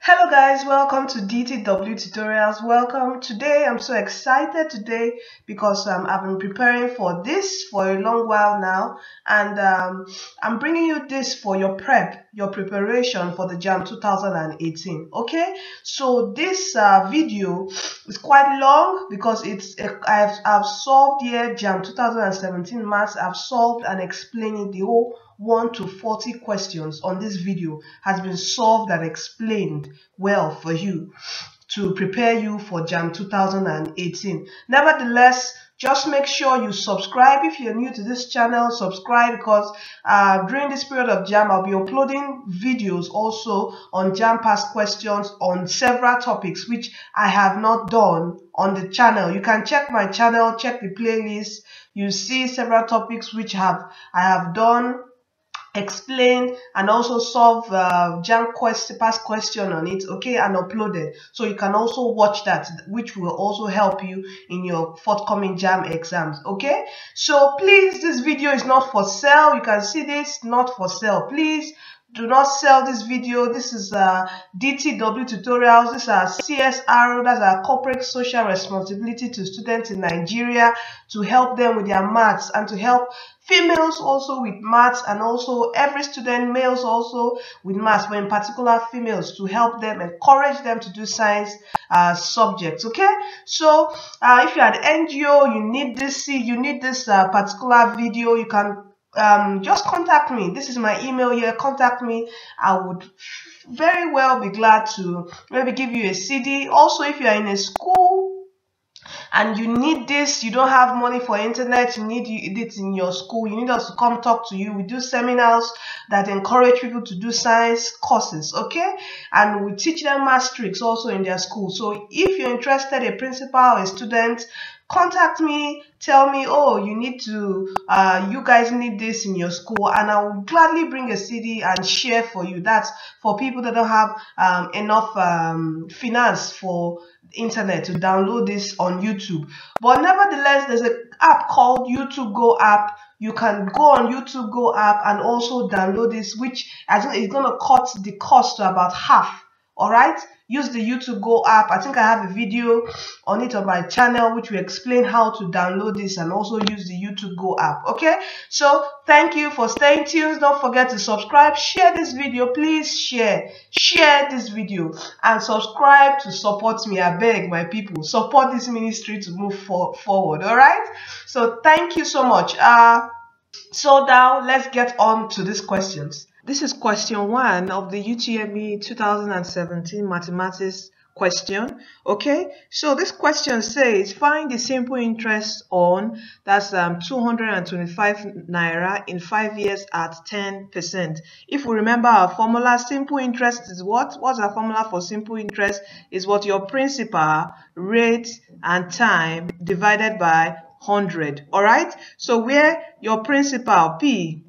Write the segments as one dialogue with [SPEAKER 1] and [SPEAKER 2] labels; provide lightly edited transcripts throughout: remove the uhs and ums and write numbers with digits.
[SPEAKER 1] Hello guys, welcome to DTW Tutorials. Welcome. Today I'm so excited because I've been preparing for this for a long while now, and I'm bringing you this for your preparation for the JAMB 2018. Okay, so this video is quite long because I've solved here JAMB 2017 maths. I've solved and explained the whole 1 to 40 questions on this video has been solved and explained well for you to prepare you for JAMB 2018. Nevertheless, just make sure you subscribe. If you're new to this channel, subscribe, because during this period of JAMB, I'll be uploading videos also on JAMB past questions on several topics which I have not done on the channel. You can check my channel, check the playlist. You see several topics which I have done, explained, and also solve JAMB past question on it, okay, and uploaded. So you can also watch that, which will also help you in your forthcoming JAMB exams, okay? So please, this video is not for sale. You can see this, not for sale. Please do not sell this video. This is DTW Tutorials. This is our CSR, that's our corporate social responsibility to students in Nigeria, to help them with their maths and to help females also with maths, and also every student, males also with maths, but in particular females, to help them, encourage them to do science subjects. Okay, so if you're an NGO, you need this particular video, you can just contact me. This is my email here. Contact me. I would very well be glad to maybe give you a CD. Also, if you are in a school and you need this, you don't have money for internet, you need it in your school, you need us to come talk to you. We do seminars that encourage people to do science courses, okay? And we teach them math tricks also in their school. So if you're interested, a principal or a student, contact me, tell me, oh, you guys need this in your school, and I will gladly bring a CD and share for you. That's for people that don't have enough finance for internet to download this on YouTube. But nevertheless, there's an app called YouTube Go app. You can go on YouTube Go app and also download this, which I think is going to cut the cost to about half. All right, use the YouTube Go app. I think I have a video on it on my channel which will explain how to download this and also use the YouTube Go app. Okay, so thank you for staying tuned. Don't forget to subscribe, share this video. Please share this video and subscribe to support me. I beg my people, support this ministry to move forward. All right, so thank you so much. So now let's get on to these questions. This is question 1 of the UTME 2017 mathematics question. Okay, so this question says find the simple interest on, that's 225 naira in 5 years at 10%. If we remember our formula, simple interest is what? What's our formula for simple interest? Is what your principal, rate, and time divided by 100. All right, so where your principal P,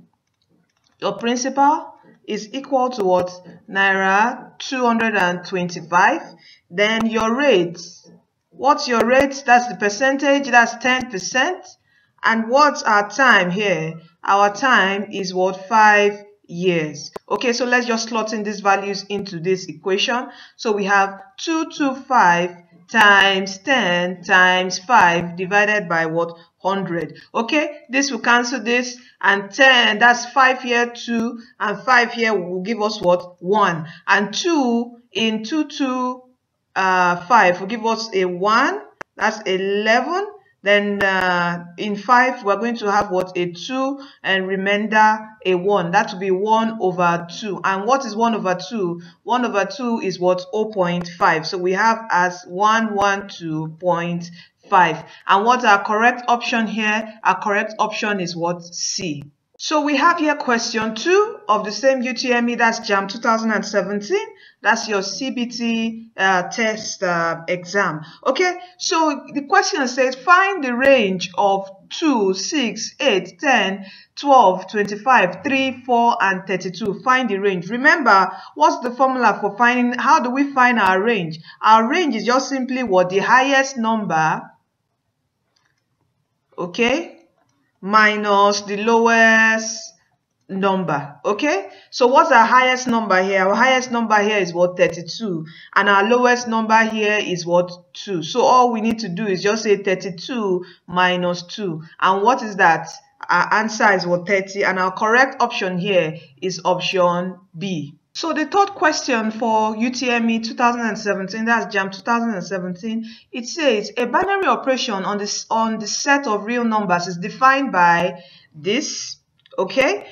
[SPEAKER 1] your principal is equal to what? Naira 225. Then your rate, what's your rate? That's the percentage, that's 10%. And what's our time here? Our time is what? 5 years. Okay, so let's just slot in these values into this equation. So we have 225 times 10 times 5 divided by what? 100. Okay, this will cancel this, and 10, that's 5 here, 2, and 5 here will give us what? 1. And 2 in 5 will give us a 1, that's 11. Then in 5 we're going to have what? A 2, and remainder a 1. That will be 1 over 2. And what is 1 over 2? 1 over 2 is what? 0.5. So we have as 112.5. And what's our correct option here? Our correct option is what? C. So we have here question 2 of the same UTME, that's JAMB 2017. That's your CBT test exam. Okay, so the question says find the range of 2, 6, 8, 10, 12, 25, 3, 4, and 32. Find the range. Remember, what's the formula for finding? How do we find our range? Our range is just simply what? The highest number, okay, minus the lowest number. Okay, so what's our highest number here? Our highest number here is what? 32, and our lowest number here is what? 2. So all we need to do is just say 32 minus 2, and what is that? Our answer is what? 30, and our correct option here is option B. So the third question for UTME 2017, that's JAMB 2017, it says a binary operation on the set of real numbers is defined by this. Okay,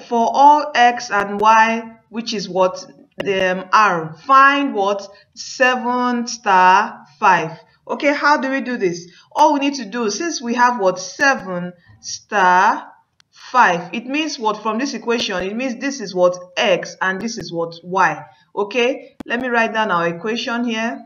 [SPEAKER 1] for all x and y, which is what? The R. Find what? 7 star 5. Okay, how do we do this? All we need to do, since we have what? 7 star 5, it means what? From this equation, it means this is what? X, and this is what? Y. Okay, let me write down our equation here.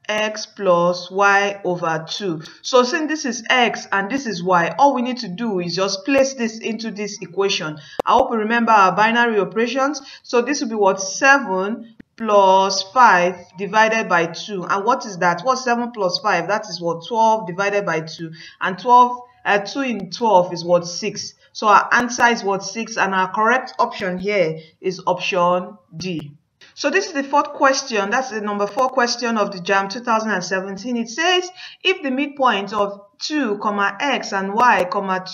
[SPEAKER 1] X plus y over 2. So since this is x and this is y, all we need to do is just place this into this equation. I hope you remember our binary operations. So this will be what? 7 plus 5 divided by 2. And what is that? What's 7 plus 5? That is what? 12 divided by 2. And 2 in 12 is what? 6. So our answer is what? 6, and our correct option here is option D. So this is the fourth question. That's the number 4 question of the JAMB 2017. It says if the midpoint of 2, x and y,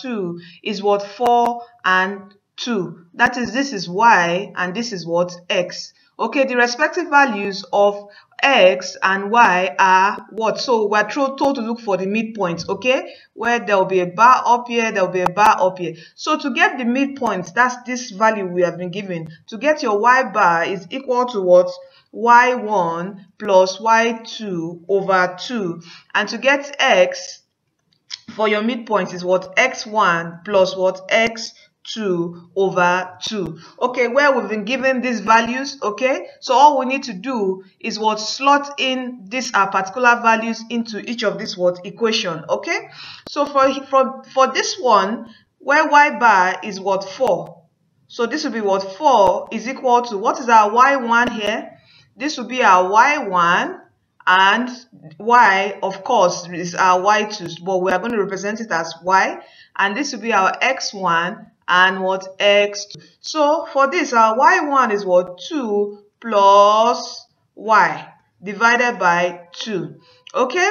[SPEAKER 1] 2 is what? 4 and 2. That is, this is y and this is what? X. Okay, the respective values of x and y are what? So we're told to look for the midpoint, okay? Where there will be a bar up here, there will be a bar up here. So to get the midpoint, that's this value we have been given. To get your y bar is equal to what? y1 plus y2 over 2. And to get x for your midpoint is what? x1 plus what? x2 over 2. Okay, where we've been given these values, okay, so all we need to do is what? Slot in these particular values into each of these what? Equation. Okay, so for this one, where y bar is what? 4, so this will be what? 4 is equal to, what is our y1 here? This will be our y1, and y, of course, is our y2, but we are going to represent it as y, and this will be our x1 and what? X2. So for this, our y1 is what? 2 plus y divided by 2. Okay,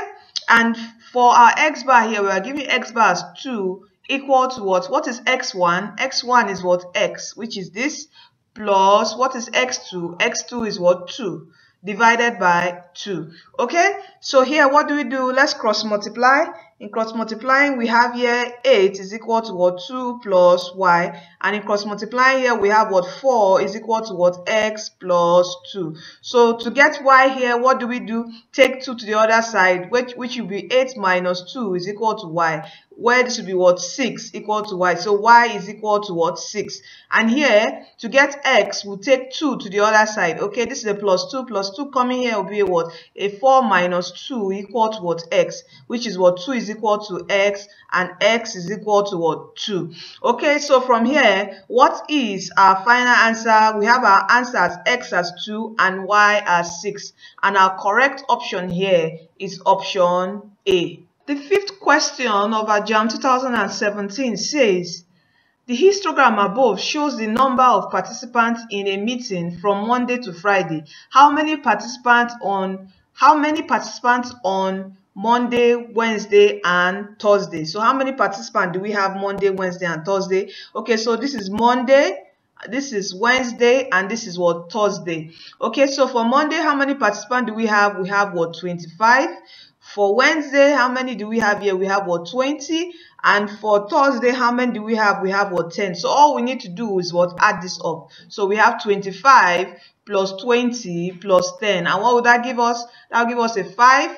[SPEAKER 1] and for our x bar here, we are giving x bar as 2 equal to what? What is x1? x1 is what? X, which is this, plus what is x2? x2 is what? 2 divided by 2. Okay, so here what do we do? Let's cross multiply. In cross multiplying, we have here 8 is equal to what? 2 plus y. And in cross multiplying here, we have what? 4 is equal to what? X plus 2. So to get y here, what do we do? Take 2 to the other side, which will be 8 minus 2 is equal to y. Where this will be what? 6 equal to y. So y is equal to what? 6. And here, to get x, we'll take 2 to the other side. Okay, this is a plus 2. Plus 2 coming here will be a what? A 4 minus 2 equal to what? X, which is what? 2 is equal to x, and x is equal to what? 2. Okay, so from here, what is our final answer? We have our answer as x as 2 and y as 6. And our correct option here is option A. The fifth question of our JAMB 2017 says, the histogram above shows the number of participants in a meeting from Monday to Friday. How many participants on Monday, Wednesday, and Thursday? So how many participants do we have Monday, Wednesday, and Thursday? Okay, so this is Monday, this is Wednesday, and this is what? Thursday. Okay, so for Monday, how many participants do we have? We have what? 25. For Wednesday, how many do we have here? We have what? 20. And for Thursday, how many do we have? We have what? 10. So all we need to do is what? Add this up. So we have 25 plus 20 plus 10. And what would that give us? That will give us a 5.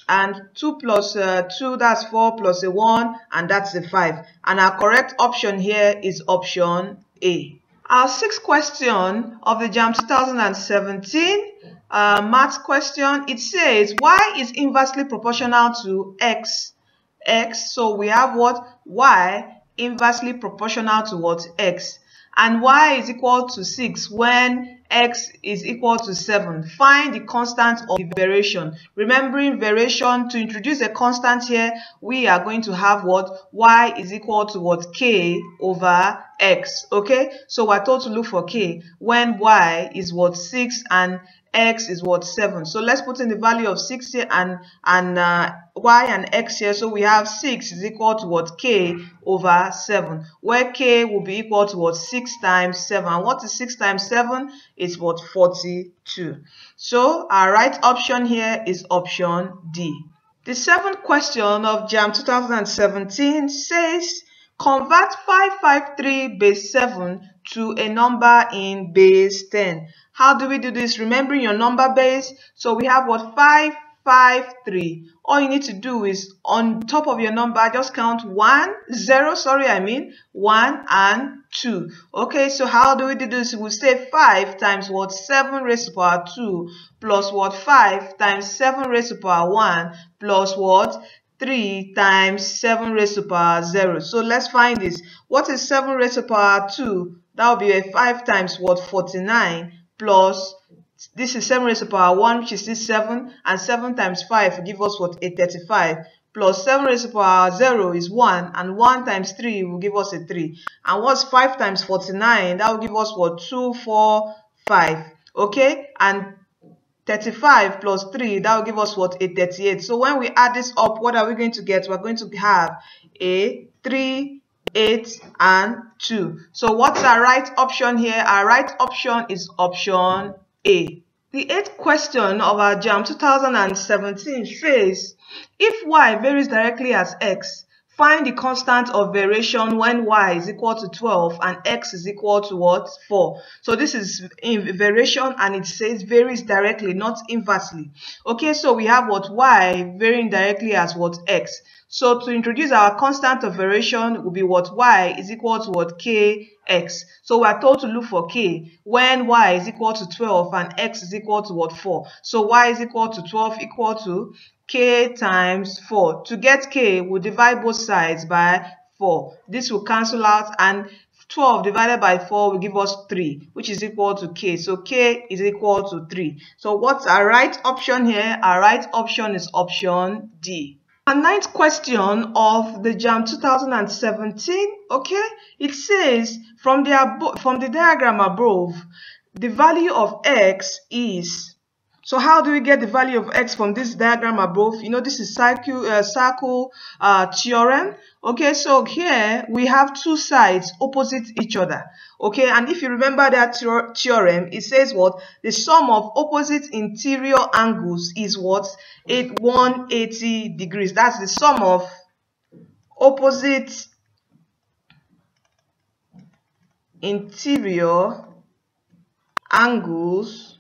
[SPEAKER 1] And 2 plus 2, that's 4, plus a 1, and that's a 5. And our correct option here is option A. Our sixth question of the JAMB 2017 math question, it says y is inversely proportional to x. So we have what? Y inversely proportional to what? X. And y is equal to 6 when x is equal to 7. Find the constant of the variation. Remembering variation, to introduce a constant here, we are going to have what? Y is equal to what? K over x. Okay, so we're told to look for k when y is what? 6 and x is what? 7. So let's put in the value of 6 here and y and x here. So we have 6 is equal to what? K over 7, where k will be equal to what? 6 times 7. And what is 6 times 7? Is what? 42. So our right option here is option D. The seventh question of JAMB 2017 says, convert 553 base 7 to a number in base 10. How do we do this? Remembering your number base. So we have what? 553. All you need to do is on top of your number, just count 1 and 2. Okay, so how do we do this? We'll say 5 times what? 7 raised to power 2 plus what? 5 times 7 raised to power 1 plus what? 3 times 7 raised to power 0. So let's find this. What is 7 raised to power 2? That will be a 5 times what? 49 plus this is 7 raised to power 1, which is this 7, and 7 times 5 will give us what? A 35, plus 7 raised to power 0 is 1, and 1 times 3 will give us a 3. And what's 5 times 49? That will give us what? 245. Okay, and 35 plus 3, that will give us what? A 38. So when we add this up, what are we going to get? We're going to have a 3, 8, and 2. So what's our right option here? Our right option is option A. The 8th question of our JAMB 2017 says, if y varies directly as x, find the constant of variation when y is equal to 12 and x is equal to what? 4. So this is in variation, and it says varies directly, not inversely. Okay, so we have what? Y varying directly as what? X. So to introduce our constant of variation will be what? Y is equal to what? Kx. So we are told to look for k when y is equal to 12 and x is equal to what? 4. So y is equal to 12 equal to k times 4. To get k, we'll divide both sides by 4. This will cancel out, and 12 divided by 4 will give us 3, which is equal to k. So k is equal to 3. So what's our right option here? Our right option is option D. Our 9th question of the JAMB 2017, okay, it says from the diagram above, the value of x is. So how do we get the value of x from this diagram above? You know, this is circle theorem. Okay, so here we have two sides opposite each other. Okay, and if you remember that theorem, it says what? The sum of opposite interior angles is what? 180 degrees. That's the sum of opposite interior angles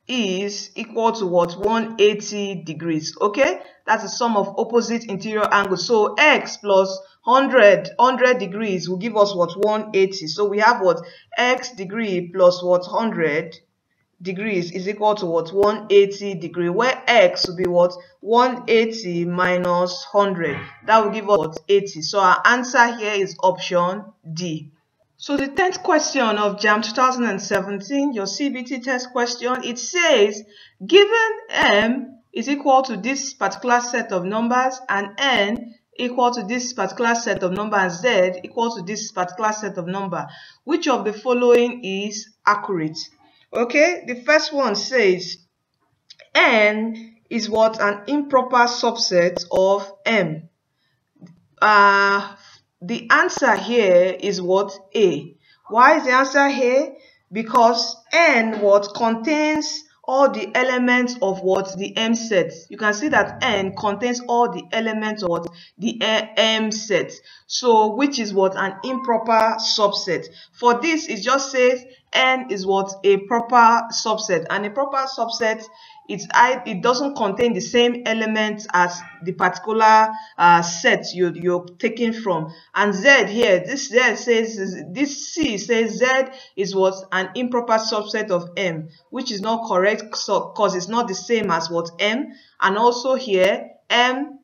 [SPEAKER 1] is equal to what? 180 degrees. Okay, that's the sum of opposite interior angles. So x plus 100 degrees will give us what? 180. So we have what? X degree plus what? 100 degrees is equal to what? 180 degree, where x will be what? 180 minus 100. That will give us what? 80. So our answer here is option D. So the 10th question of JAMB 2017, your CBT test question, it says, given m is equal to this particular set of numbers and n equal to this particular set of numbers and z equal to this particular set of number, which of the following is accurate? Okay, the first one says n is what? An improper subset of m. The answer here is what? A. Why is the answer here? Because n what? Contains all the elements of what? The M set. You can see that n contains all the elements of what? The M set. So which is what? An improper subset. For this, it just says n is what? A proper subset. And a proper subset, it doesn't contain the same elements as the particular set you're taking from. And Z here, this Z says, this C says Z is what? An improper subset of M, which is not correct because it's not the same as what? M. And also here, M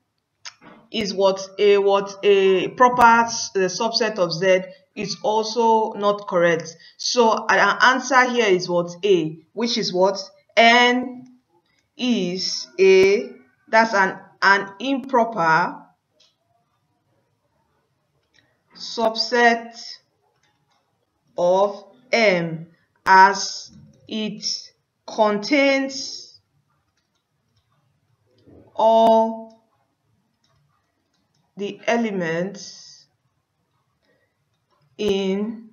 [SPEAKER 1] is what? A proper subset of Z is also not correct. So our answer here is what? A, which is what? N is that's an improper subset of M, as it contains all the elements in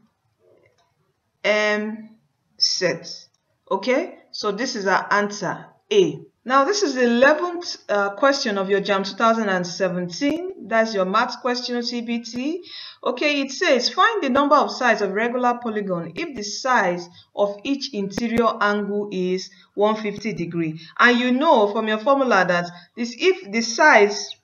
[SPEAKER 1] M set. Okay, so this is our answer, A. Now this is the 11th question of your JAMB 2017. That's your math question CBT. Okay, it says find the number of sides of regular polygon if the size of each interior angle is 150 degree. And you know from your formula that if the size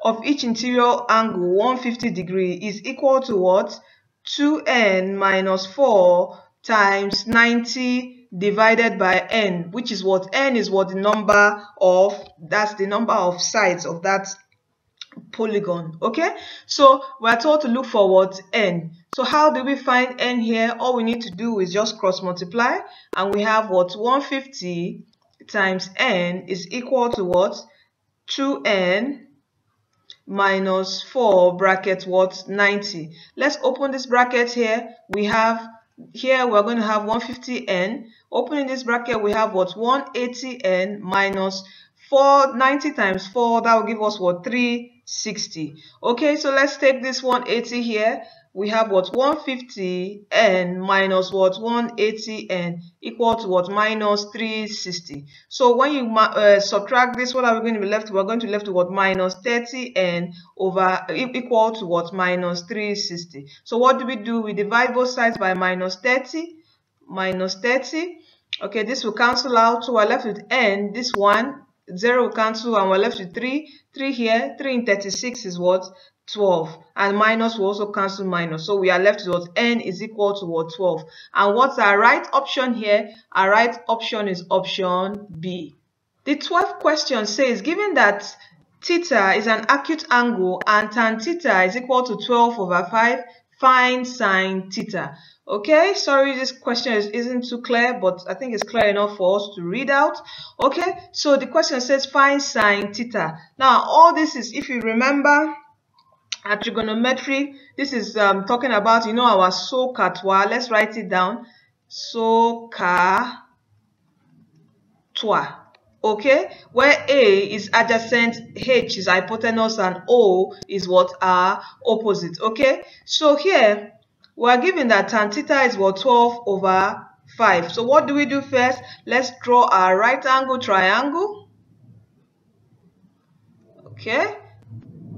[SPEAKER 1] of each interior angle 150 degree is equal to what? 2n minus 4 times 90 divided by n, which is what? N is what? The number of, that's the number of sides of that polygon. Okay, so we're told to look for what? N. So how do we find n here? All we need to do is just cross multiply, and we have what? 150 times n is equal to what? 2n minus 4 bracket what? 90. Let's open this bracket here. We have here we're going to have 150n. Opening this bracket, we have what? 180n minus 490 times 4, that will give us what? 360. Okay, so let's take this 180 here. We have what? 150n minus what? 180n equal to what? Minus 360. So when you subtract this, what are we going to be left? We're going to be left with what? Minus 30n over equal to what? Minus 360. So what do? We divide both sides by minus 30. Minus 30. Okay, this will cancel out. So we're left with n. This one, 0 will cancel, and we're left with 3. 3 here. 3 in 36 is what? 12. And minus will also cancel minus. So we are left with what? N is equal to what? 12. And what's our right option here? Our right option is option B. The 12th question says, given that theta is an acute angle and tan theta is equal to 12 over 5, find sine theta. Okay, sorry, this question isn't too clear, but I think it's clear enough for us to read out. Okay, so the question says find sine theta. Now, all this is, if you remember, at trigonometry, this is talking about, you know, our SOHCAHTOA. Let's write it down. SOHCAHTOA. Okay, where A is adjacent, H is hypotenuse, and O is what? Our opposite. Okay, so here we are given that tan theta is what? 12 over 5. So what do we do first? Let's draw our right angle triangle. Okay,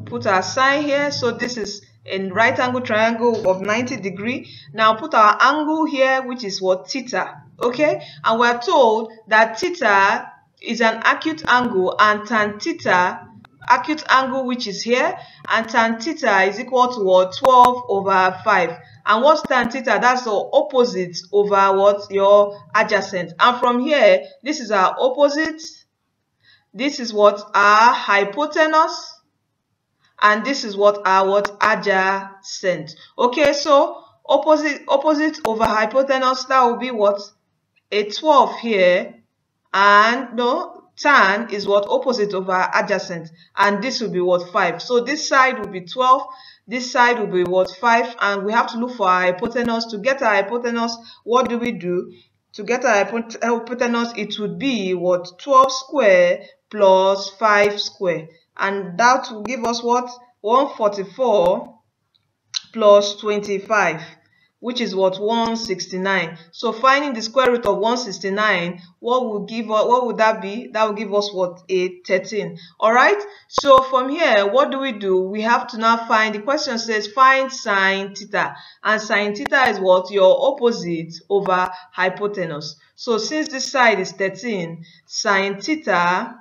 [SPEAKER 1] put our sign here. So this is a right angle triangle of 90 degree. Now put our angle here, which is what? Theta. Okay, and we're told that theta is an acute angle, and tan theta, acute angle which is here, and tan theta is equal to what? 12 over 5. And what's tan theta? That's the opposite over what? Your adjacent. And from here, this is our opposite. This is what? Our hypotenuse. And this is what? Our what? Adjacent. Okay, so opposite over hypotenuse, that will be what? A 12 here. And no, tan is what? Opposite over adjacent. And this will be what? 5. So this side will be 12. This side will be what? 5. And we have to look for our hypotenuse. To get our hypotenuse, what do we do? To get our hypotenuse, it would be what? 12 square plus 5 square. And that will give us what? 144 plus 25. Which is what? 169. So finding the square root of 169, what would that be? That will give us what? A 13. All right. So from here, what do? We have to now find, the question says find sine theta, and sine theta is what? Your opposite over hypotenuse. So since this side is 13, sine theta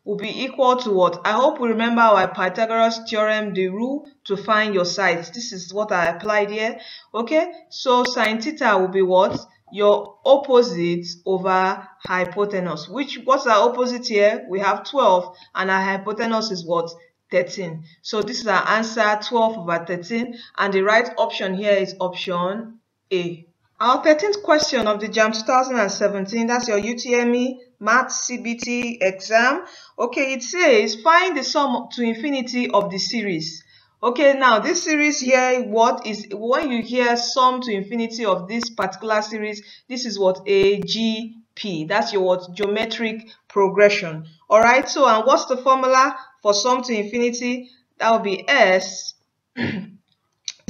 [SPEAKER 1] will be equal to what? I hope we remember our Pythagoras theorem, the rule to find your sides. This is what I applied here. Okay, so sine theta will be what? Your opposite over hypotenuse. What's our opposite here? We have 12, and our hypotenuse is what? 13. So this is our answer, 12 over 13, and the right option here is option A. Our 13th question of the JAMB 2017, that's your UTME Math CBT exam. Okay, it says find the sum to infinity of the series. Okay, now this series here, what is, when you hear sum to infinity of this particular series, this is what a GP, that's your what, geometric progression. All right, so and what's the formula for sum to infinity? That will be S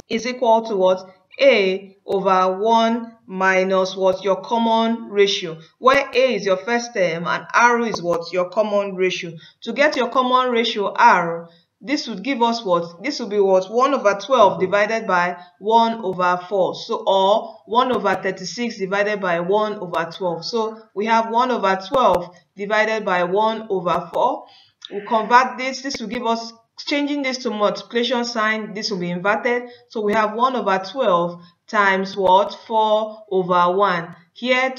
[SPEAKER 1] is equal to what? A over 1 minus what? Your common ratio, where A is your first term and R is what? Your common ratio. To get your common ratio R, this would give us what? This will be what? 1 over 12 divided by 1 over 4. So, or 1 over 36 divided by 1 over 12. So, we have 1 over 12 divided by 1 over 4. We'll convert this. This will give us, changing this to multiplication sign, this will be inverted. So, we have 1 over 12 times what? 4 over 1. Here,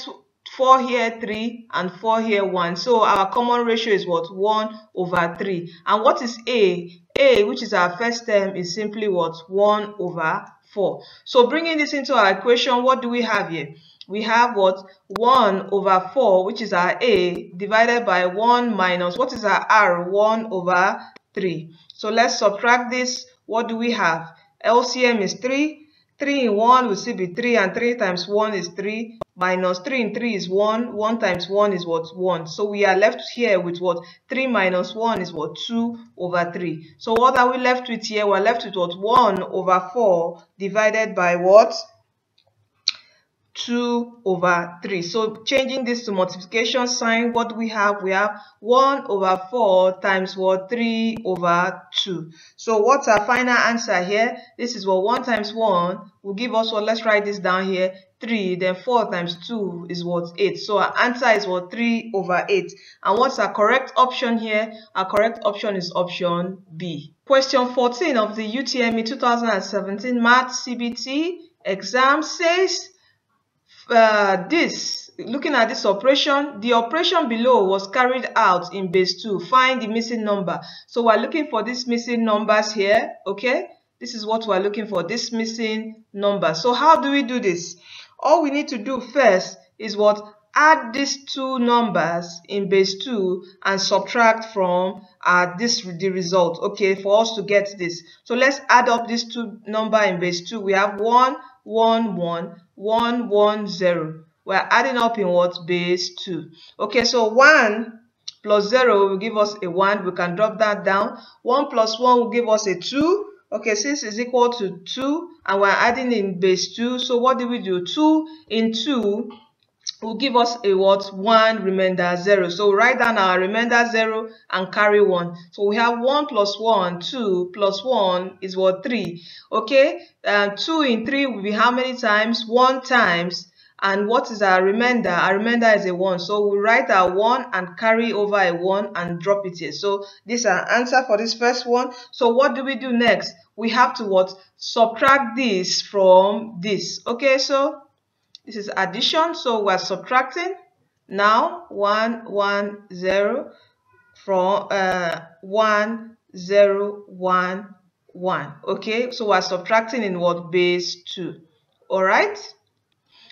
[SPEAKER 1] 4 here 3 and 4 here 1. So our common ratio is what? 1 over 3. And what is A? A, which is our first term, is simply what? 1 over 4. So bringing this into our equation, what do we have here? We have what? 1 over 4, which is our A, divided by 1 minus, what is our R? 1 over 3. So let's subtract this. What do we have? LCM is 3. 3 in 1 will still be 3, and 3 times 1 is 3, minus 3 in 3 is 1, 1 times 1 is what? 1. So we are left here with what? 3 minus 1 is what? 2 over 3. So what are we left with here? We're left with what? 1 over 4 divided by what? 2 over 3. So changing this to multiplication sign, what do we have? We have 1 over 4 times what? 3 over 2. So what's our final answer here? This is what? 1 times 1 will give us what? Let's write this down here. 3, then 4 times 2 is what? 8. So our answer is what? 3 over 8. And what's our correct option here? Our correct option is option B. Question 14 of the UTME 2017 Math CBT exam says, looking at this operation, the operation below was carried out in base 2. Find the missing number. So we're looking for these missing numbers here. Okay, this is what we're looking for, this missing number. So how do we do this? All we need to do first is what? Add these two numbers in base 2 and subtract from the result, okay, for us to get this. So let's add up these two numbers in base 2. We have 1 1 1 1 1 0. We're adding up in what? Base 2. Okay, so 1 plus 0 will give us a 1. We can drop that down. 1 plus 1 will give us a 2. Okay, since it's equal to 2 and we're adding in base 2, so what do we do? 2 in 2 will give us a what? 1 remainder 0. So write down our remainder 0 and carry 1. So we have 1 plus 1, 2 plus 1 is what? 3. Okay, 2 in 3 will be how many times? 1 times. And what is our remainder? Our remainder is a 1. So we write our 1 and carry over a 1 and drop it here. So this is our answer for this first one. So what do we do next? We have to what? Subtract this from this. Okay, so this is addition. So we're subtracting now 1 1 0 from 1 0 1 1. Okay, so we're subtracting in what? Base 2. All right.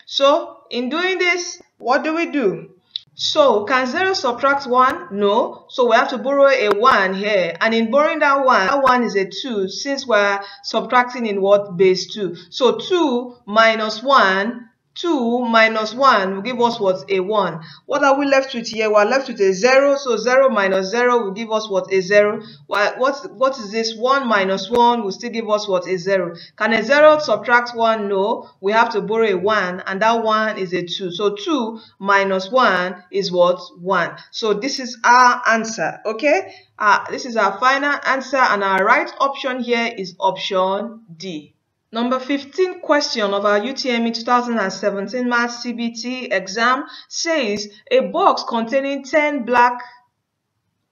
[SPEAKER 1] So in doing this, what do we do? So can 0 subtract 1? No. So we have to borrow a 1 here. And in borrowing that 1 is a 2, since we're subtracting in what? Base 2. So 2 minus 1, 2 minus 1 will give us what? A 1. What are we left with here? We're left with a 0. So 0 minus 0 will give us what? A 0. What is this? 1 minus 1 will still give us what? A 0. Can a 0 subtract 1? No. We have to borrow a 1, and that 1 is a 2. So 2 minus 1 is what? 1. So this is our answer. Okay? This is our final answer, and our right option here is option D. Number 15 question of our UTME 2017 Math CBT exam says a box containing 10 black,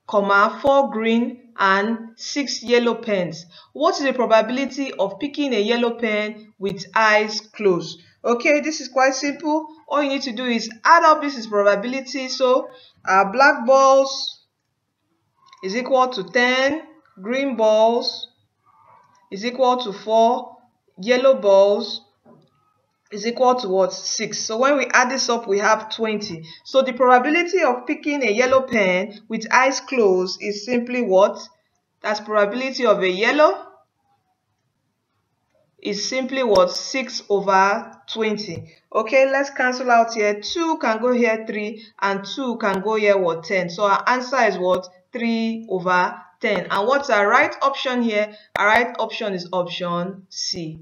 [SPEAKER 1] 4 green and 6 yellow pens. What is the probability of picking a yellow pen with eyes closed? Okay, this is quite simple. All you need to do is add up this is probability. So our black balls is equal to 10 green balls is equal to 4, yellow balls is equal to what? 6. So when we add this up, we have 20. So the probability of picking a yellow pen with eyes closed is simply what? That's probability of a yellow is simply what? 6 over 20. Okay, let's cancel out here. 2 can go here 3 and 2 can go here what? 10. So our answer is what? 3 over 10. And what's our right option here? Our right option is option C.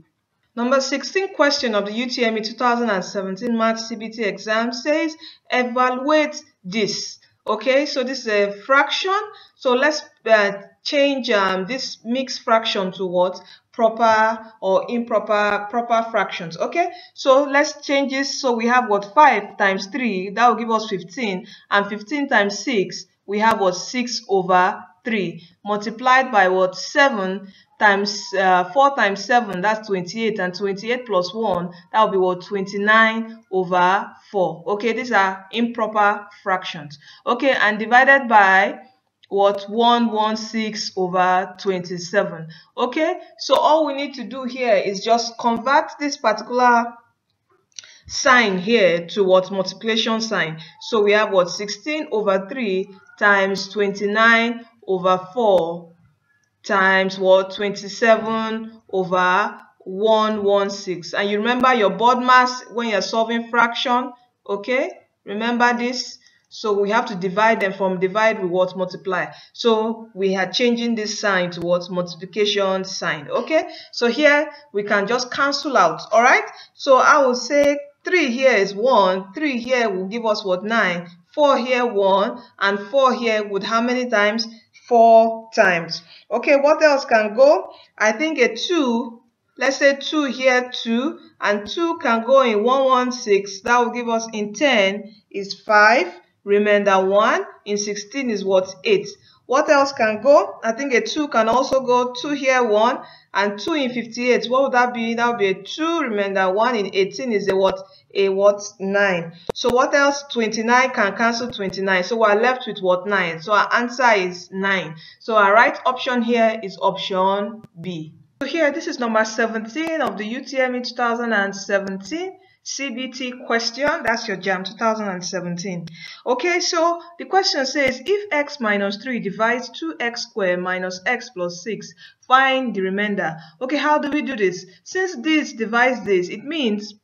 [SPEAKER 1] Number 16 question of the UTME 2017 Maths CBT exam says evaluate this. Okay, so this is a fraction. So let's change this mixed fraction to what? Proper or improper fractions. Okay, so let's change this. So we have what? 5 times 3, that will give us 15, and 15 times 6, we have what? 6 over 3, multiplied by what? 7 times 4 times 7, that's 28, and 28 plus 1, that will be what? 29 over 4. Okay, these are improper fractions. Okay, and divided by what? 116 over 27. Okay, so all we need to do here is just convert this particular sign here to what? Multiplication sign. So we have what? 16 over 3 times 29 over 4 times what? 27 over 116. And you remember your board mass when you're solving fraction. Okay, remember this. So we have to divide them. From divide we what? Multiply. So we are changing this sign to what? Multiplication sign. Okay, so here we can just cancel out. All right, so I will say 3 here is 1, 3 here will give us what? 9, 4 here 1, and 4 here would how many times? 4 times. Okay, what else can go? I think a 2, let's say 2 here 2, and 2 can go in 116. That will give us in 10 is 5, remainder 1, in 16 is what? 8. What else can go? I think a 2 can also go. 2 here 1, and 2 in 58. What would that be? That would be a 2, remainder 1, in 18 is a what? A what? 9. So what else? 29 can cancel 29. So we're left with what? 9. So our answer is 9. So our right option here is option B. So here, this is number 17 of the UTME 2017 CBT question. That's your JAMB 2017. Okay, so the question says if x minus 3 divides 2x squared minus x plus 6, find the remainder. Okay, how do we do this? Since this divides this, it means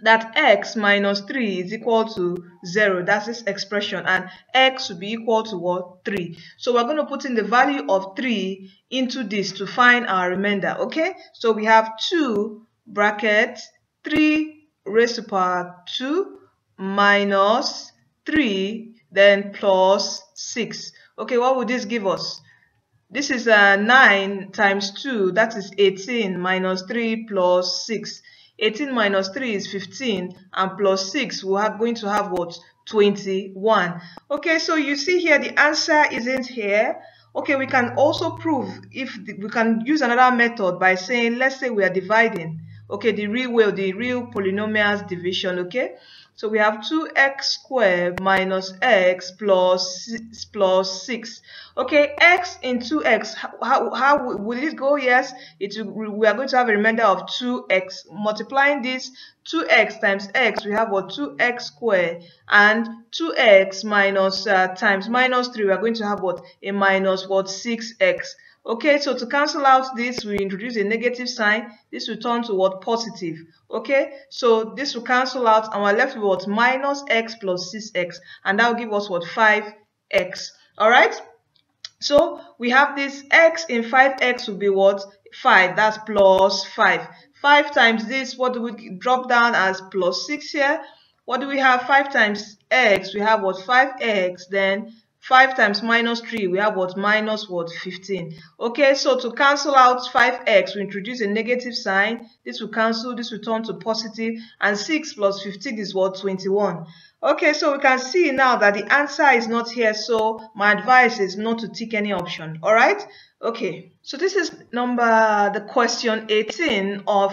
[SPEAKER 1] that x minus 3 is equal to 0. That's this expression, and x will be equal to what? 3. So we're going to put in the value of 3 into this to find our remainder. Okay, so we have 2 brackets 3 raised to power 2 minus 3 then plus 6. Okay, what would this give us? This is 9 times 2, that is 18, minus 3 plus 6. 18 minus 3 is 15, and plus 6, we are going to have what? 21. Okay, so you see here the answer isn't here. Okay, we can also prove if we can use another method by saying, let's say we are dividing. Okay, the real polynomials division. Okay, so we have 2x squared minus x plus 6. Okay, x into x, how will it go? Yes, we are going to have a remainder of 2x. Multiplying this, 2x times x, we have what? 2x squared, and 2x minus times minus 3, we are going to have what? A minus what? 6x. Okay, so to cancel out this, we introduce a negative sign. This will turn to what? Positive. Okay, so this will cancel out, and we're left with what? Minus x plus 6x, and that will give us what? 5x. All right, so we have this x in 5x will be what? 5. That's plus 5. 5 times this, what do we drop down as plus 6 here? What do we have? 5 times x, we have what? 5x, then 5 times minus 3, we have what? Minus what? 15. Okay, so to cancel out 5x, we introduce a negative sign. This will cancel, this will turn to positive, and 6 plus 15 is what? 21. Okay, so we can see now that the answer is not here, so my advice is not to tick any option. All right? Okay, so this is the question 18 of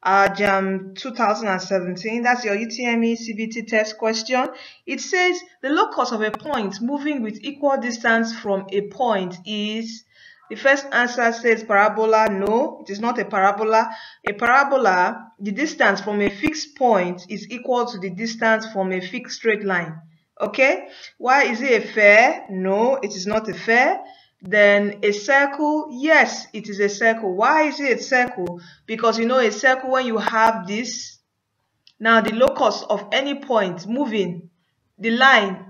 [SPEAKER 1] JAMB 2017. That's your UTME CBT test question. It says the locus of a point moving with equal distance from a point is, The first answer says parabola. No, it is not a parabola. A parabola, the distance from a fixed point is equal to the distance from a fixed straight line. Okay? Why is it a fair? No, it is not a fair. Then a circle, yes, it is a circle. Why is it a circle? Because you know a circle, when you have this, now the locus of any point moving, the line,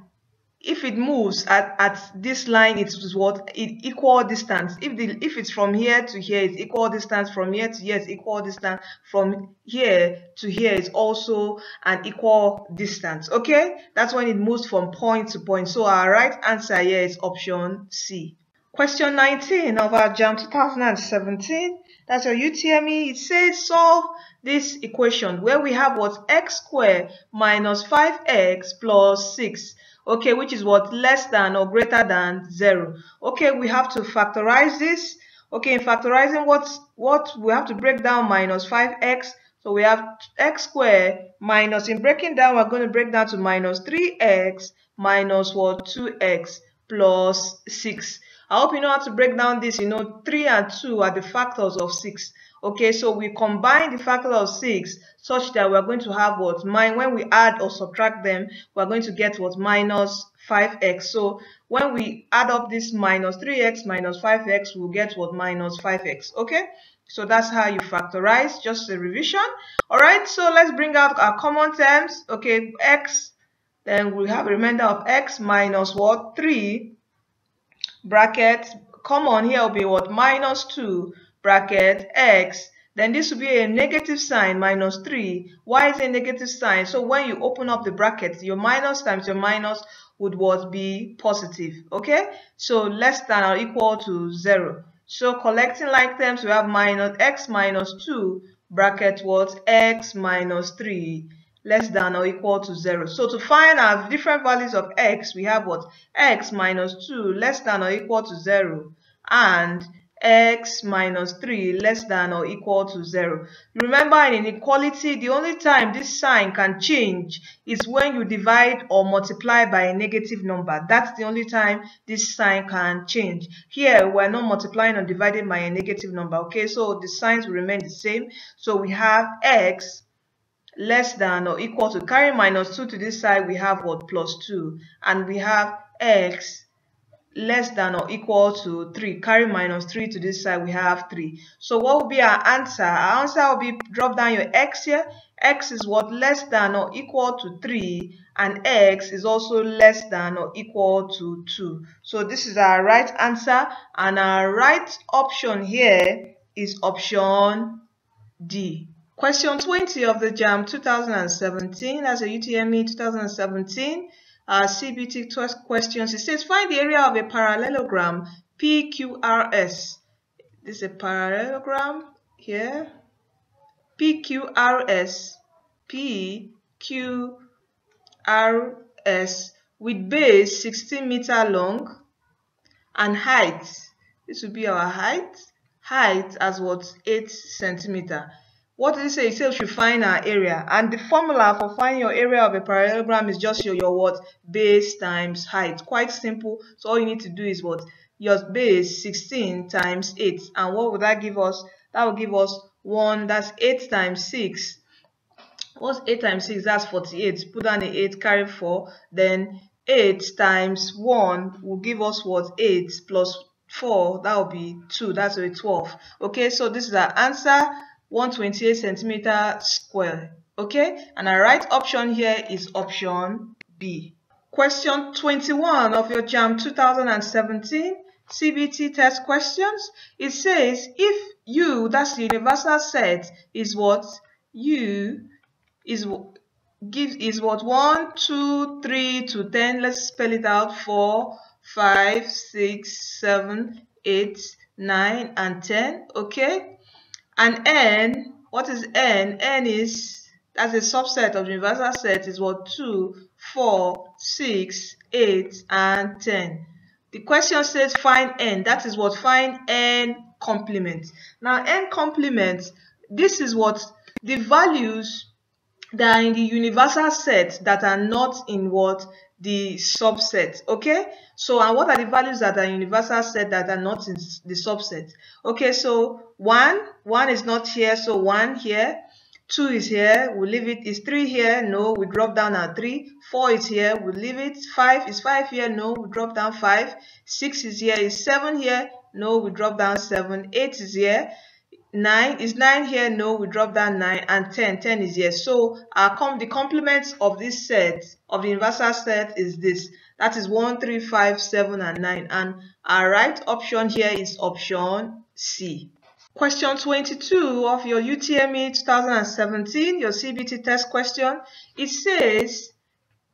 [SPEAKER 1] if it moves at this line, it is what? It equal distance. If it's from here to here, it's equal distance. From here to here, it's equal distance. From here to here is also an equal distance. Okay, that's when it moves from point to point. So our right answer here is option C. Question 19 of our JAMB 2017. That's your UTME. It says solve this equation where we have what? X squared minus 5x plus 6. Okay, which is what? Less than or greater than 0. Okay, we have to factorize this. Okay, in factorizing, what we have to break down minus 5x. So we have x squared minus, in breaking down, we're going to break down to minus 3x minus what? 2x plus 6. I hope you know how to break down this. You know, 3 and 2 are the factors of 6. Okay, so we combine the factor of 6 such that we're going to have what? When we add or subtract them, we're going to get what? Minus 5x. So when we add up this minus 3x minus 5x, we'll get what? Minus 5x. Okay, so that's how you factorize, just a revision. All right, so let's bring out our common terms. Okay, x, then we have a remainder of x minus what? 3 bracket, common here will be what? Minus 2 bracket x. Then this will be a negative sign, minus 3. Why is it a negative sign? So when you open up the bracket, your minus times your minus would what? Be positive. Okay, so less than or equal to 0. So collecting like terms, we have minus x minus 2 bracket what? X minus 3 less than or equal to 0. So to find our different values of x, we have what? X minus 2 less than or equal to 0 and x minus 3 less than or equal to 0. Remember, in inequality, the only time this sign can change is when you divide or multiply by a negative number. That's the only time this sign can change. Here, we're not multiplying or dividing by a negative number. Okay, so the signs will remain the same. So we have x less than or equal to, carry minus 2 to this side, we have what? Plus 2. And we have x less than or equal to 3. Carry minus 3 to this side, we have 3. So what will be our answer? Our answer will be, drop down your x here. X is what? Less than or equal to 3. And x is also less than or equal to 2. So this is our right answer. And our right option here is option D. Question 20 of the JAMB 2017, that's a UTME 2017 RCBT questions. It says find the area of a parallelogram PQRS. This is a parallelogram here. PQRS, PQRS with base 16 meter long and height. This will be our height. Height as what? 8 centimeter. What did it say? It says we should find our area. And the formula for finding your area of a parallelogram is just your what? Base times height. Quite simple. So all you need to do is what? Your base 16 times 8. And what would that give us? That will give us 1. That's 8 times 6. What's 8 times 6? That's 48. Put down the 8, carry 4. Then 8 times 1 will give us what? 8 plus 4. That will be 2. That's a 12. Okay, so this is our answer. 128 centimeter square. Okay, and our right option here is option B. Question 21 of your JAMB 2017 CBT test questions. It says if U, that's the universal set, is what? U is what? 1, 2, 3 to 10. Let's spell it out. 4, 5, 6, 7, 8, 9, and 10. Okay. And n, what is n? N is, as a subset of the universal set, is what? 2, 4, 6, 8, and 10. The question says find n. That is what? Find n complement. Now n complement, this is what? The values that are in the universal set that are not in what? The subset. Okay, so and what are the values that are in universal set that are not in the subset? Okay, so 1 is not here, so 1 here. 2 is here, we leave it. Is 3 here? No, we drop down at 3. 4 is here, we leave it. 5 is 5 here? No, we drop down 5. 6 is here. Is 7 here? No, we drop down 7. 8 is here. 9 is 9 here? No, we drop down 9. And 10 is here. So the complement of this set, of the universal set, is this. That is 1, 3, 5, 7, and 9. And our right option here is option C. Question 22 of your UTME 2017, your CBT test question. It says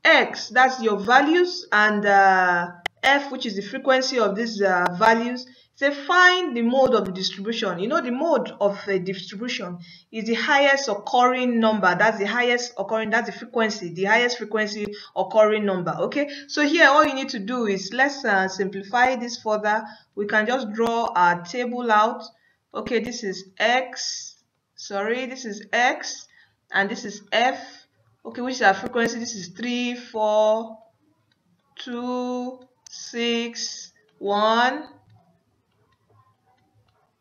[SPEAKER 1] X, that's your values, and F, which is the frequency of these values. Say find the mode of the distribution. You know, the mode of a distribution is the highest occurring number. That's the highest occurring, that's the frequency, the highest frequency occurring number. Okay, so here all you need to do is, let's simplify this further. We can just draw our table out. Okay, this is X, this is X, and this is F. Okay, which is our frequency? This is 3, 4, 2, 6, 1.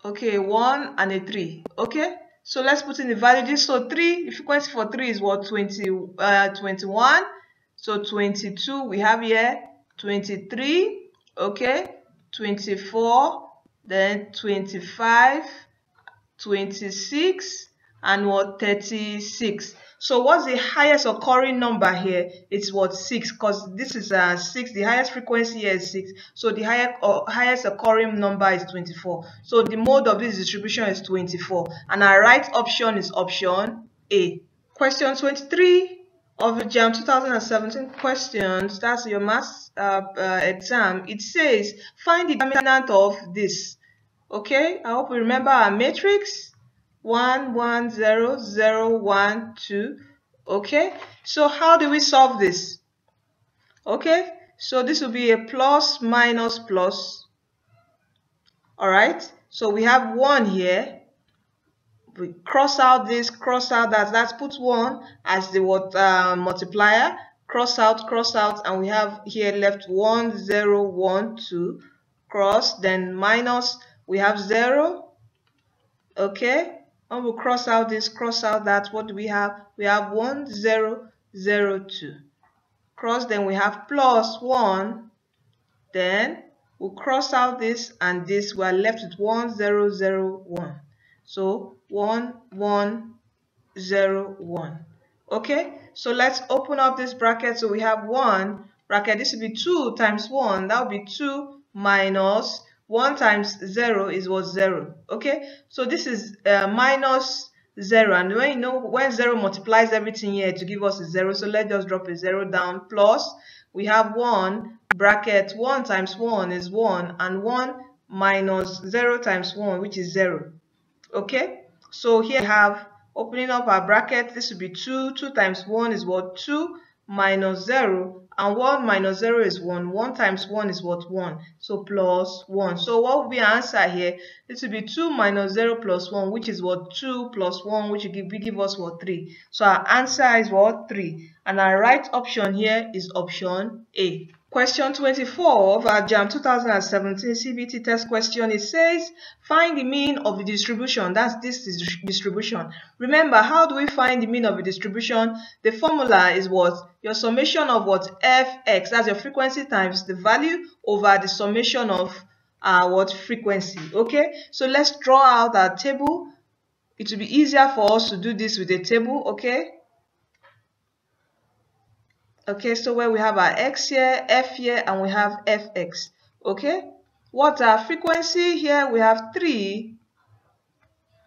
[SPEAKER 1] Okay, 1 and a 3. Okay, so let's put in the value. So 3, the frequency for 3 is what? 21. So 22 we have here, 23. Okay, 24, then 25, 26, and what? 36. So what's the highest occurring number here? It's what? 6, because this is 6. The highest frequency here is 6. So the highest occurring number is 24. So the mode of this distribution is 24. And our right option is option A. Question 23 of the JAMB 2017 questions. That's your maths exam. It says find the determinant of this. Okay, I hope you remember our matrix. 1, 1, 0, 0, 1, 2. Okay, so how do we solve this? Okay, so this will be a plus, minus, plus. Alright, so we have 1 here. We cross out this, cross out that. Let's put 1 as the multiplier. Cross out, and we have here left 1, 0, 1, 2. Cross, then minus, we have 0. Okay, and we'll cross out this, cross out that. What do we have? We have 1, 0, 0, 2. Cross, then we have plus 1. Then we'll cross out this and this. We are left with 1, 0, 0, 1. So 1, 1, 0, 1. Okay, so let's open up this bracket. So we have 1 bracket. This will be 2 times 1. That will be 2 minus 1 times 0 is what? 0. Okay, so this is minus 0, and when you know when 0 multiplies everything here to give us a 0, so let's just drop a 0 down. Plus we have 1 bracket 1 times 1 is 1, and 1 minus 0 times 1, which is 0. Okay, so here we have, opening up our bracket, this will be 2. 2 times 1 is what? 2 minus 0, and 1 minus 0 is 1. 1 times 1 is what? 1. So plus 1. So what will be our answer here? This will be 2 minus 0 plus 1, which is what? 2 plus 1, which will give us what? 3. So our answer is what? 3. And our right option here is option A. Question 24 of our JAMB 2017 CBT test question. It says find the mean of the distribution. That's this distribution. Remember, how do we find the mean of a distribution? The formula is what? Your summation of what? Fx, that's your frequency times the value over the summation of what? Frequency. Okay, so let's draw out our table. It will be easier for us to do this with a table. Okay, so where we have our x here, f here, and we have fx. Okay, what's our frequency here? We have 3,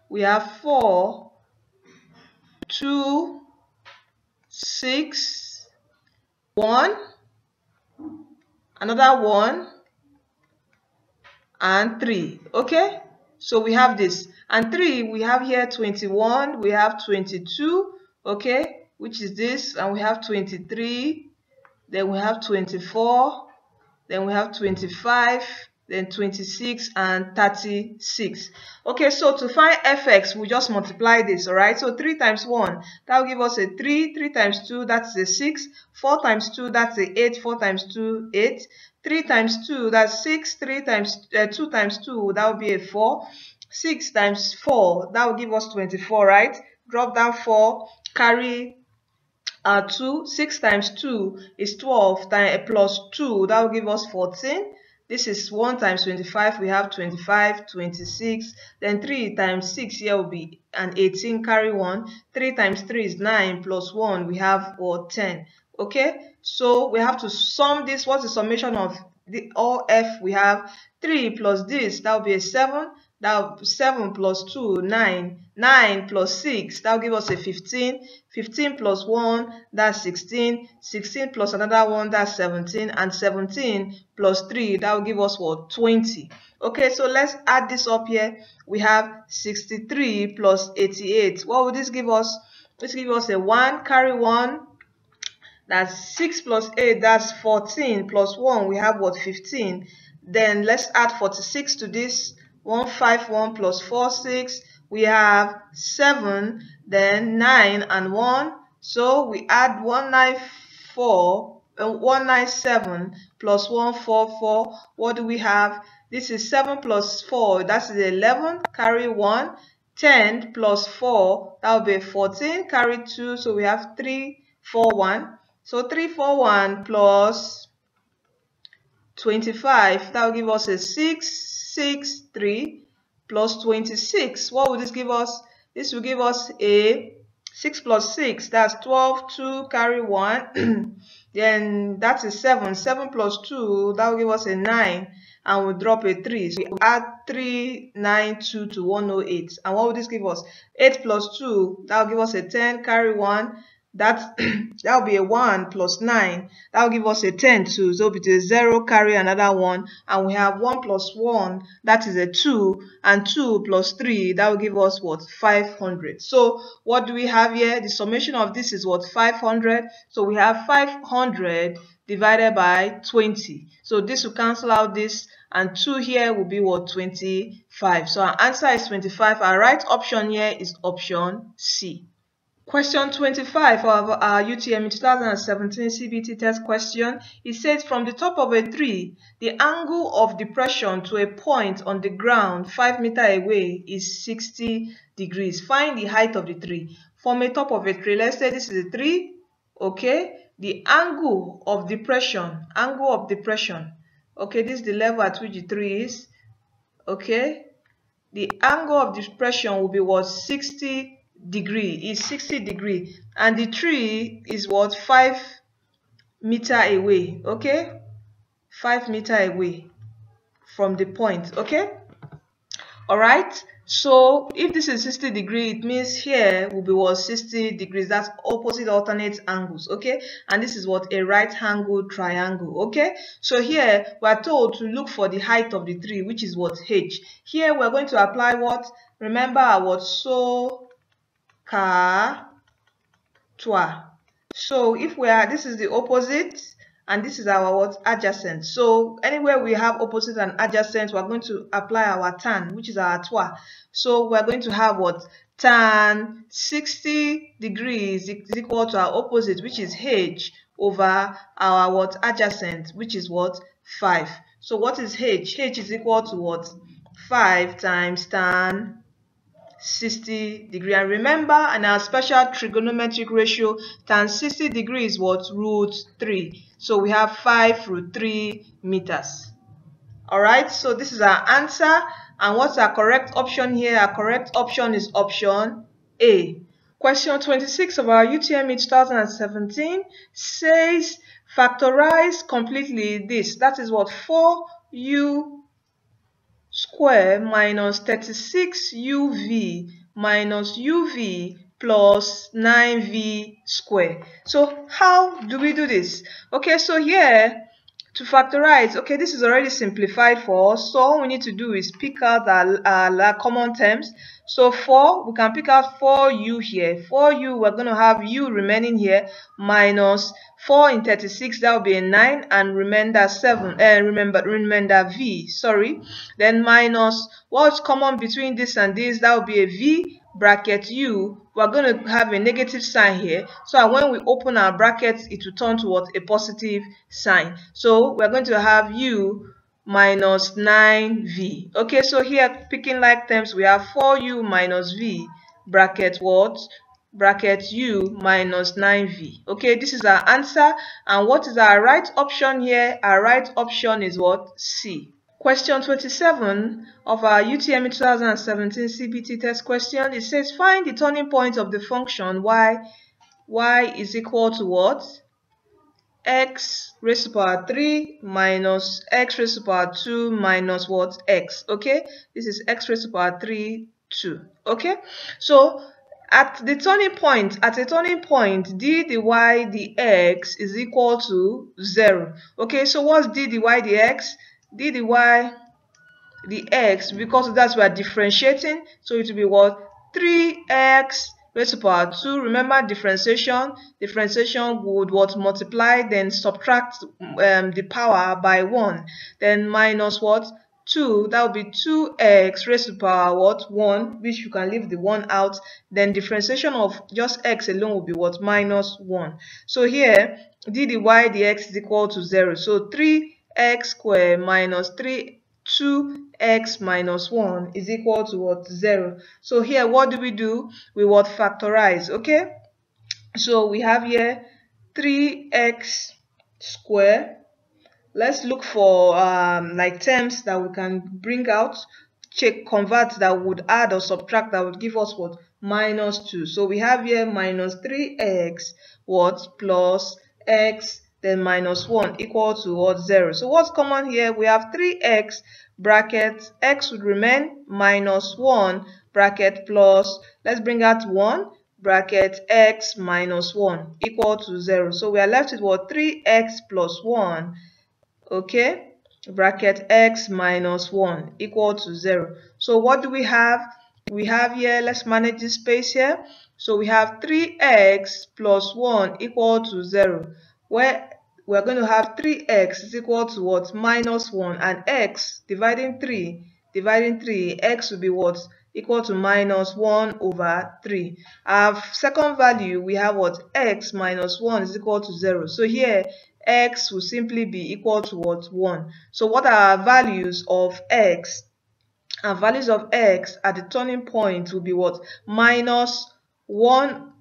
[SPEAKER 1] we have 4, 2, 6, 1, another 1, and 3. Okay, so we have this, and 3 we have here 21, we have 22. Okay, which is this, and we have 23, then we have 24, then we have 25, then 26 and 36. Okay, so to find fx, we just multiply this, all right? So 3 times 1, that will give us a 3. 3 times 2, that's a 6. 4 times 2, that's a 8. 4 times 2, 8. 3 times 2, that's 6. 2 times 2, that will be a 4. 6 times 4, that will give us 24, right? Drop down 4, carry 2. 6 times 2 is 12, plus 2, that will give us 14. This is 1 times 25, we have 25, 26. Then 3 times 6 here will be an 18, carry 1. 3 times 3 is 9, plus 1, we have 10. Okay, so we have to sum this. What's the summation of all f? We have 3 plus this, that will be a 7. That 7 plus 2, 9. 9 plus 6, that will give us a 15. 15 plus 1, that's 16. 16 plus another 1, that's 17. And 17 plus 3, that will give us what? 20. Okay, so let's add this up here. We have 63 plus 88. What will this give us? This will give us a 1, carry 1. That's 6 plus 8, that's 14. Plus 1, we have what? 15. Then let's add 46 to this. 151 plus 4, 6. We have 7, then 9 and 1. So we add 197 plus 144. What do we have? This is 7 plus 4, that's 11. Carry 1. 10 plus 4, that will be 14. Carry 2, so we have 341. So 341 plus 25, that will give us a 663 plus 26. What will this give us? This will give us a 6 plus 6, that's 12. 2, carry 1. Then that's a 7. 7 plus 2, that will give us a 9. And we'll drop a 3. So we add 392 to 108. And what will this give us? 8 plus 2, that will give us a 10. Carry 1. That will be a 1 plus 9. That will give us a 10 too. So between 0, carry another 1. And we have 1 plus 1, that is a 2. And 2 plus 3, that will give us what? 500. So what do we have here? The summation of this is what? 500. So we have 500 divided by 20. So this will cancel out this. And 2 here will be what? 25. So our answer is 25. Our right option here is option C. Question 25 of our UTME 2017 CBT test question. It says from the top of a tree, the angle of depression to a point on the ground 5 meters away is 60 degrees. Find the height of the tree. From a top of a tree, let's say this is a tree. Okay, the angle of depression. Okay, this is the level at which the tree is. Okay, the angle of depression will be what? 60 degree. Is 60 degree, and the tree is what? 5 meters away. Okay, 5 meters away from the point. Okay, all right. So if this is 60 degree, it means here will be what? 60 degrees. That's opposite alternate angles. Okay, and this is what? A right angle triangle. Okay, so here we are told to look for the height of the tree, which is what? H. Here we are going to apply what? Remember our what? So if we are, this is the opposite and this is our what? Adjacent. So anywhere we have opposite and adjacent, we are going to apply our tan, which is our tois. So we are going to have what? Tan 60 degrees is equal to our opposite, which is H, over our what? Adjacent, which is what? 5. So what is H? H is equal to what? 5 times tan 60 degree. And remember, in our special trigonometric ratio, tan 60 degrees is what? Root 3. So we have 5 root 3 meters. Alright, so this is our answer. And what's our correct option here? Our correct option is option A. Question 26 of our UTME 2017 says factorize completely this. That is what? 4u square minus 36uv minus uv plus 9v square. So how do we do this? Okay, so here To factorize, okay, this is already simplified for us, so all we need to do is pick out our common terms. So 4, we can pick out 4u here. 4u, we're going to have u remaining here, minus 4 in 36, that will be a 9, and remainder 7, remainder v, sorry. Then minus, what's common between this and this, that will be a v, bracket u. We're going to have a negative sign here, so that when we open our brackets, it will turn to what? A positive sign. So we're going to have u minus 9v. Okay, so here, picking like terms, we have 4u minus v, bracket what? Bracket u minus 9v. Okay, this is our answer. And what is our right option here? Our right option is what? C. Question 27 of our UTME 2017 CBT test question. It says find the turning point of the function y is equal to what? X raised to the power 3 minus x raised to the power 2 minus what? X. Okay, this is x raised to the power 3, 2. Okay, so at a turning point, d dy dx is equal to 0. Okay, so what's d dy dx? D dy dx, because that's we are differentiating, so it will be what? 3x raised to the power 2. Remember differentiation would what? Multiply, then subtract the power by 1, then minus what? 2, that will be 2x raised to the power what? 1, which you can leave the 1 out, then differentiation of just x alone will be what? Minus 1. So here d dy dx is equal to 0, so 3x squared minus 2x minus 1 is equal to what? 0. So here what do? We what? Factorize. Okay, so we have here 3x squared. Let's look for like terms that we can bring out, convert, that would add or subtract, that would give us what? Minus 2. So we have here minus 3x what? Plus x, then minus 1 equal to what? 0. So what's common here? We have 3x, bracket x would remain, minus 1, bracket plus, let's bring out 1, bracket x minus 1 equal to 0. So we are left with what? 3x plus 1, okay, bracket x minus 1 equal to 0. So what do we have? We have here, let's manage this space here. So we have 3x plus 1 equal to 0, where we're going to have 3x is equal to what? Minus 1, and x dividing 3, x will be what? Equal to minus 1 over 3. Our second value, we have what? X minus 1 is equal to 0. So here x will simply be equal to what? 1. So what are our values of x? Our values of x at the turning point will be what? Minus 1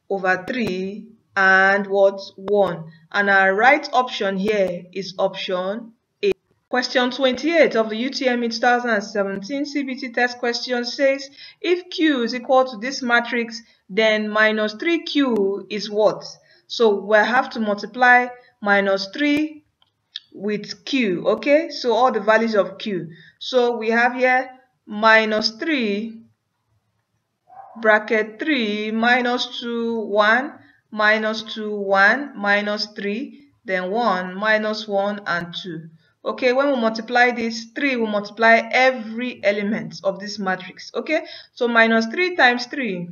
[SPEAKER 1] over 3 and what? 1. And our right option here is option A. Question 28 of the UTME 2017 CBT test question says if Q is equal to this matrix, then minus 3Q is what? So we have to multiply minus 3 with Q. Okay, so all the values of Q. So we have here minus 3, bracket 3, minus 2, 1, minus 2, 1, minus 3, then 1, minus 1, and 2. Okay, when we multiply this, 3 will multiply every element of this matrix. Okay, so minus 3 times 3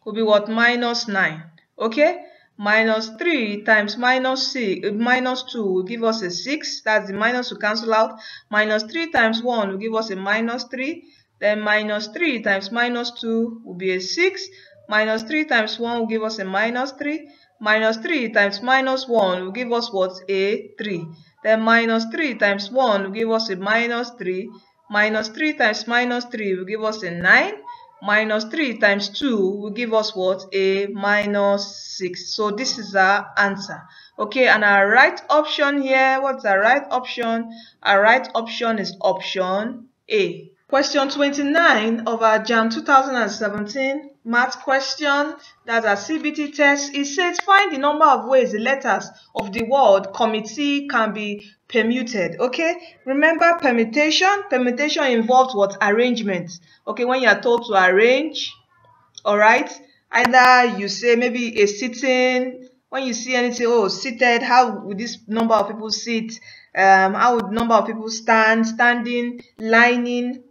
[SPEAKER 1] will be what? Minus 9. Okay, minus 3 times minus 2 will give us a 6. That's the minus to cancel out. Minus 3 times 1 will give us a minus 3. Then minus 3 times minus 2 will be a 6. Minus 3 times 1 will give us a minus 3. Minus 3 times minus 1 will give us what? A 3. Then minus 3 times 1 will give us a minus 3. Minus 3 times minus 3 will give us a 9. Minus 3 times 2 will give us what? A minus 6. So this is our answer. Okay, and our right option here, what's our right option? Our right option is option A. Question 29 of our JAMB 2017 math question, that's our CBT test. It says find the number of ways the letters of the word committee can be permuted. Okay, remember permutation? Permutation involves what? Arrangement. Okay, when you are told to arrange, all right, either you say maybe a sitting when you see anything, oh, seated, how would this number of people sit? How would number of people stand, standing, lining?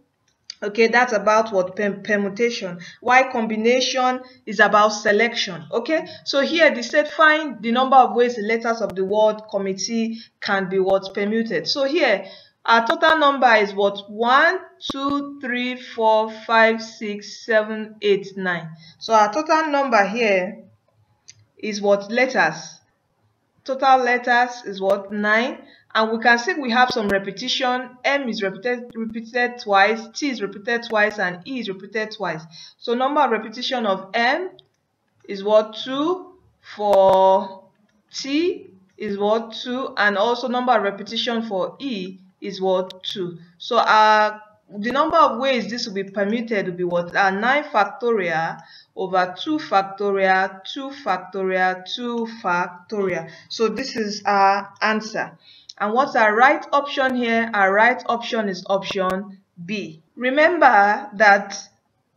[SPEAKER 1] Okay, that's about what permutation. Why combination is about selection. Okay, so here they said find the number of ways the letters of the word committee can be what permuted. So here our total number is what 1, 2, 3, 4, 5, 6, 7, 8, 9. So our total number here is what letters. Total letters is what 9, and we can see we have some repetition. M is repeated twice, T is repeated twice, and E is repeated twice. So number of repetition of M is what 2, for T is what 2, and also number of repetition for E is what 2. So the number of ways this will be permuted will be what 9 factorial over 2 factorial, 2 factorial, 2 factorial. So this is our answer. And what's our right option here? Our right option is option B. Remember that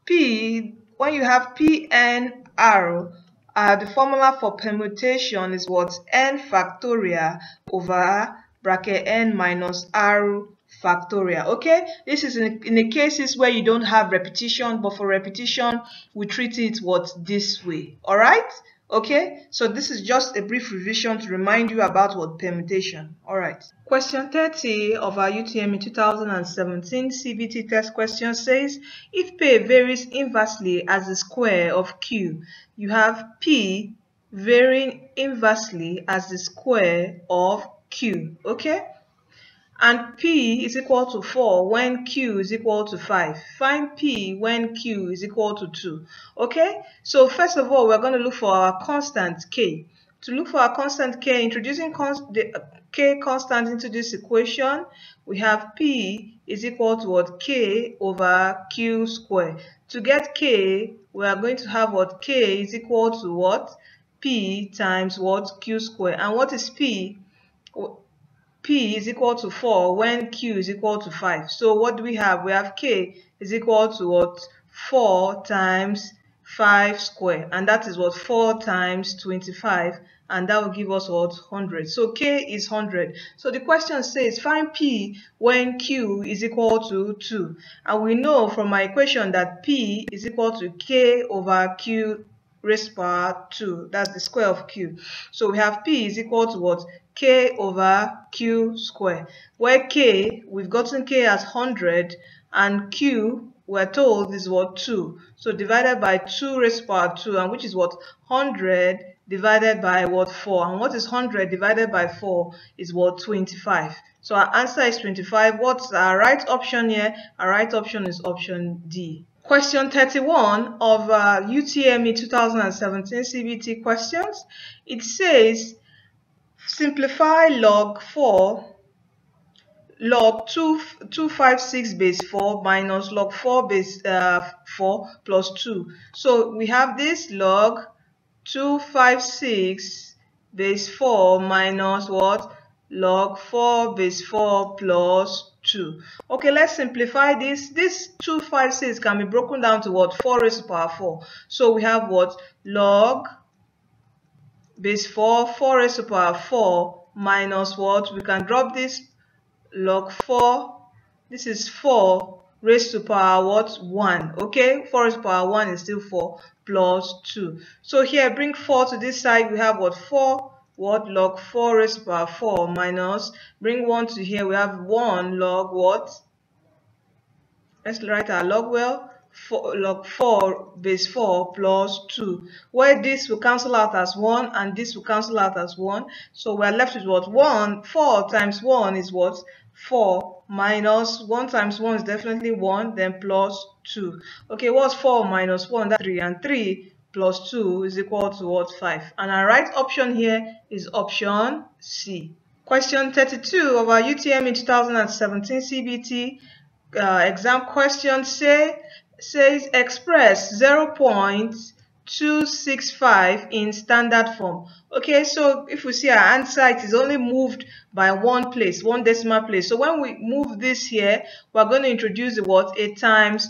[SPEAKER 1] P, when you have PNR, the formula for permutation is what? N factorial over bracket N minus R factorial. Okay, this is in the cases where you don't have repetition, but for repetition we treat it what? This way. All right, okay, so this is just a brief revision to remind you about what permutation. All right, question 30 of our UTME 2017 CBT test question says if P varies inversely as the square of Q, you have P varying inversely as the square of Q. Okay, and P is equal to 4 when Q is equal to 5. Find P when Q is equal to 2. Okay, so first of all, we're going to look for our constant K. To look for our constant K, introducing the K constant into this equation, we have P is equal to what? K over Q squared. To get K, we are going to have what? K is equal to what? P times what? Q squared. And what is P? P is equal to 4 when Q is equal to 5. So what do we have? We have K is equal to what? 4 times 5 squared. And that is what? 4 times 25. And that will give us what? 100. So K is 100. So the question says find P when Q is equal to 2. And we know from my equation that P is equal to K over Q raised to power 2. That's the square of Q. So we have P is equal to what? K over Q squared, where K, we've gotten K as 100 and Q, we're told is what? 2. So divided by 2 raised to power 2, and which is what? 100 divided by what? 4. And what is 100 divided by 4 is what? 25. So our answer is 25. What's our right option here? Our right option is option D. Question 31 of UTME 2017 CBT questions. It says simplify log 256 base 4 minus log 4 base 4 plus 2. So we have this log 256 base 4 minus what? Log 4 base 4 plus 2. Okay, let's simplify this. This 256 can be broken down to what? 4 raised to power 4. So we have what? Log base 4, 4 raised to power 4 minus what? We can drop this log 4. This is 4 raised to power what? 1. Okay, 4 raised to power 1 is still 4 plus 2. So here, bring 4 to this side. We have what? 4 what? Log 4 raised to power 4 minus, bring 1 to here. We have 1 log what? Let's write our log well. Log 4 base 4 plus 2, where this will cancel out as 1 and this will cancel out as 1. So we're left with what? 4 times 1 is what? 4 minus 1 times 1 is definitely 1, then plus 2. Okay, what's 4 minus 1? That's 3, and 3 plus 2 is equal to what? 5. And our right option here is option C. Question 32 of our UTME 2017 CBT exam question says express 0.265 in standard form. Okay, so if we see our answer, it is only moved by one place, one decimal place. So when we move this here, we're going to introduce the what? A times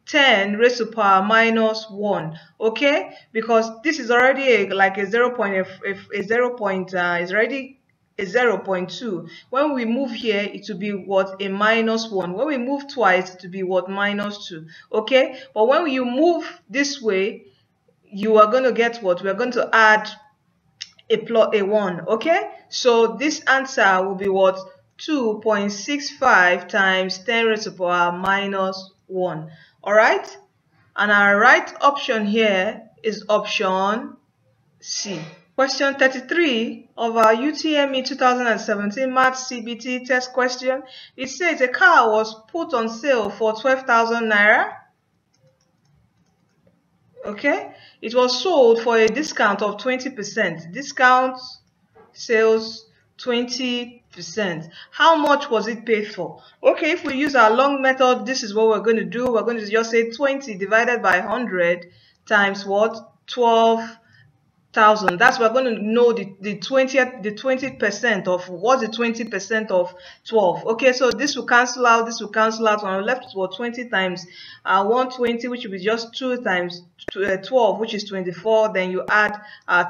[SPEAKER 2] 10 raised to power minus 1. Okay, because this is already like a 0 point, if a 0 point is already a 0.2. When we move here, it will be what? A minus 1. When we move twice, it will be what? Minus 2. Okay, but when you move this way, you are going to get what? We are going to add a 1. Okay, so this answer will be what? 2.65 times 10 raised to power minus 1. All right, and our right option here is option C. Question 33 of our UTME 2017 Maths CBT test question. It says a car was put on sale for 12,000 naira. Okay, it was sold for a discount of 20%. Discount sales 20%. How much was it paid for? Okay, if we use our long method, this is what we're going to do. We're going to just say 20 divided by 100 times what? 12,000. That's we're going to know the 20% of what's the 20% of 12. Okay, so this will cancel out, this will cancel out, and we're left with what? 20 times 120, which will be just 2 times 12, which is 24. Then you add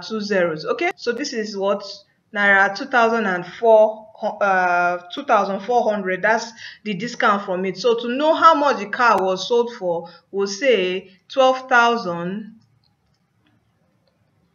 [SPEAKER 2] 2 zeros. Okay, so this is what? Naira 2,400. That's the discount from it. So to know how much the car was sold for, we'll say 12,000.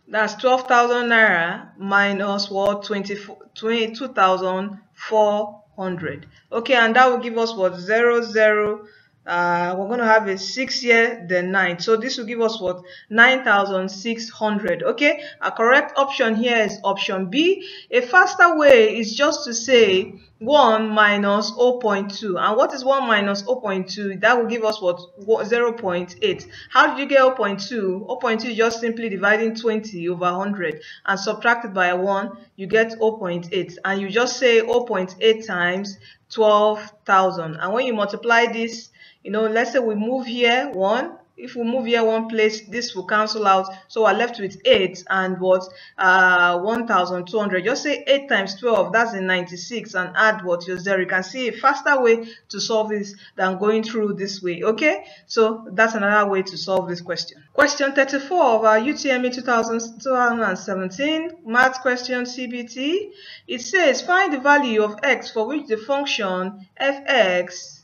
[SPEAKER 2] That's 12,000 naira minus what? 22,400. Okay, and that will give us what? 0, 0. We're going to have a 6 here, then 9. So this will give us what? 9,600. Okay, a correct option here is option B. A faster way is just to say 1 minus 0.2. And what is 1 minus 0.2? That will give us what? 0.8. How did you get 0.2? 0.2 is just simply dividing 20 over 100 and subtracted by 1, you get 0.8. And you just say 0.8 times 12,000. And when you multiply this, let's say we move here 1. If we move here 1 place, this will cancel out. So we're left with 8 and what? 1,200. Just say 8 times 12, that's a 96, and add what? Your 0. You can see a faster way to solve this than going through this way. Okay, so that's another way to solve this question. Question 34 of our UTME 2017 math question CBT. It says find the value of x for which the function fx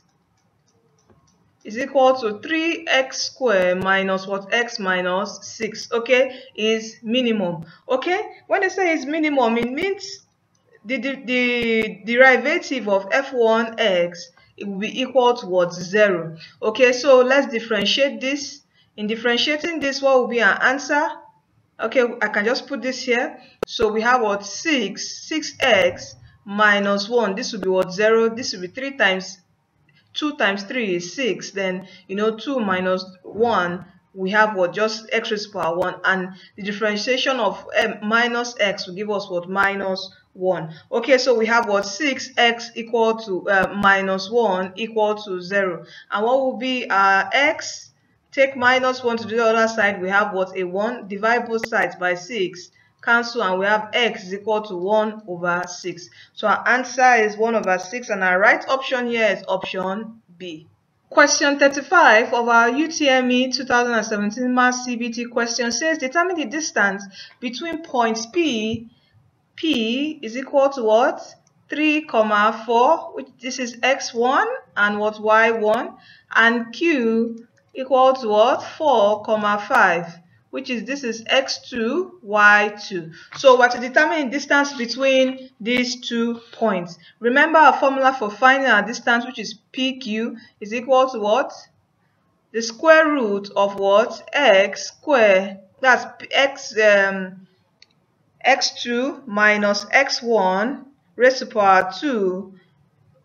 [SPEAKER 2] is equal to 3x squared minus what? X minus 6. Okay, is minimum. Okay, when they say it's minimum, it means the derivative of f1x, it will be equal to what? 0. Okay, so let's differentiate this. In differentiating this, what will be our answer? Okay, I can just put this here. So we have what? 6x minus 1. This will be what? 0. This will be 3 times 2 times 3 is 6. Then 2 minus 1, we have what? Just x raised to power 1, and the differentiation of minus x will give us what? Minus 1. Okay, so we have what? 6x equal to minus 1 equal to 0. And what will be our x? Take minus 1 to the other side, we have what? A 1. Divide both sides by 6. Cancel, and we have x is equal to 1 over 6. So our answer is 1 over 6, and our right option here is option B. Question 35 of our UTME 2017 Maths CBT question says determine the distance between points P is equal to what? 3, 4, which this is x1 and what? y1, and Q equal to what? 4, 5. Which is this is x2, y2. So we're to determine the distance between these 2 points. Remember our formula for finding our distance, which is PQ, is equal to what? The square root of what? X squared. That's x2 minus x1 raised to power 2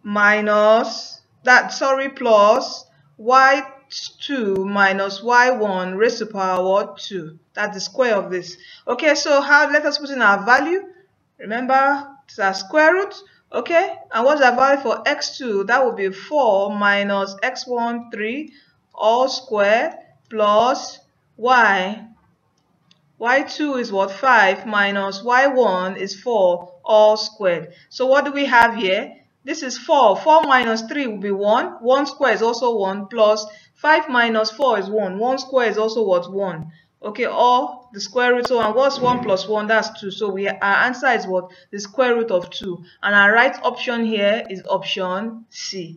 [SPEAKER 2] minus plus y2 minus y1 raised to power 2. That's the square of this. Okay, so let us put in our value. Remember, it's our square root. Okay, and what's our value for x2? That will be 4 minus x1, 3, all squared, plus y2 is what? 5 minus y1 is 4, all squared. So what do we have here? This is 4. 4 minus 3 will be 1. 1 square is also 1 plus 5 minus 4 is 1. 1 square is also what? 1. Okay, or the square root. So, and what's 1 plus 1? That's 2. So, our answer is what? The square root of 2. And our right option here is option C.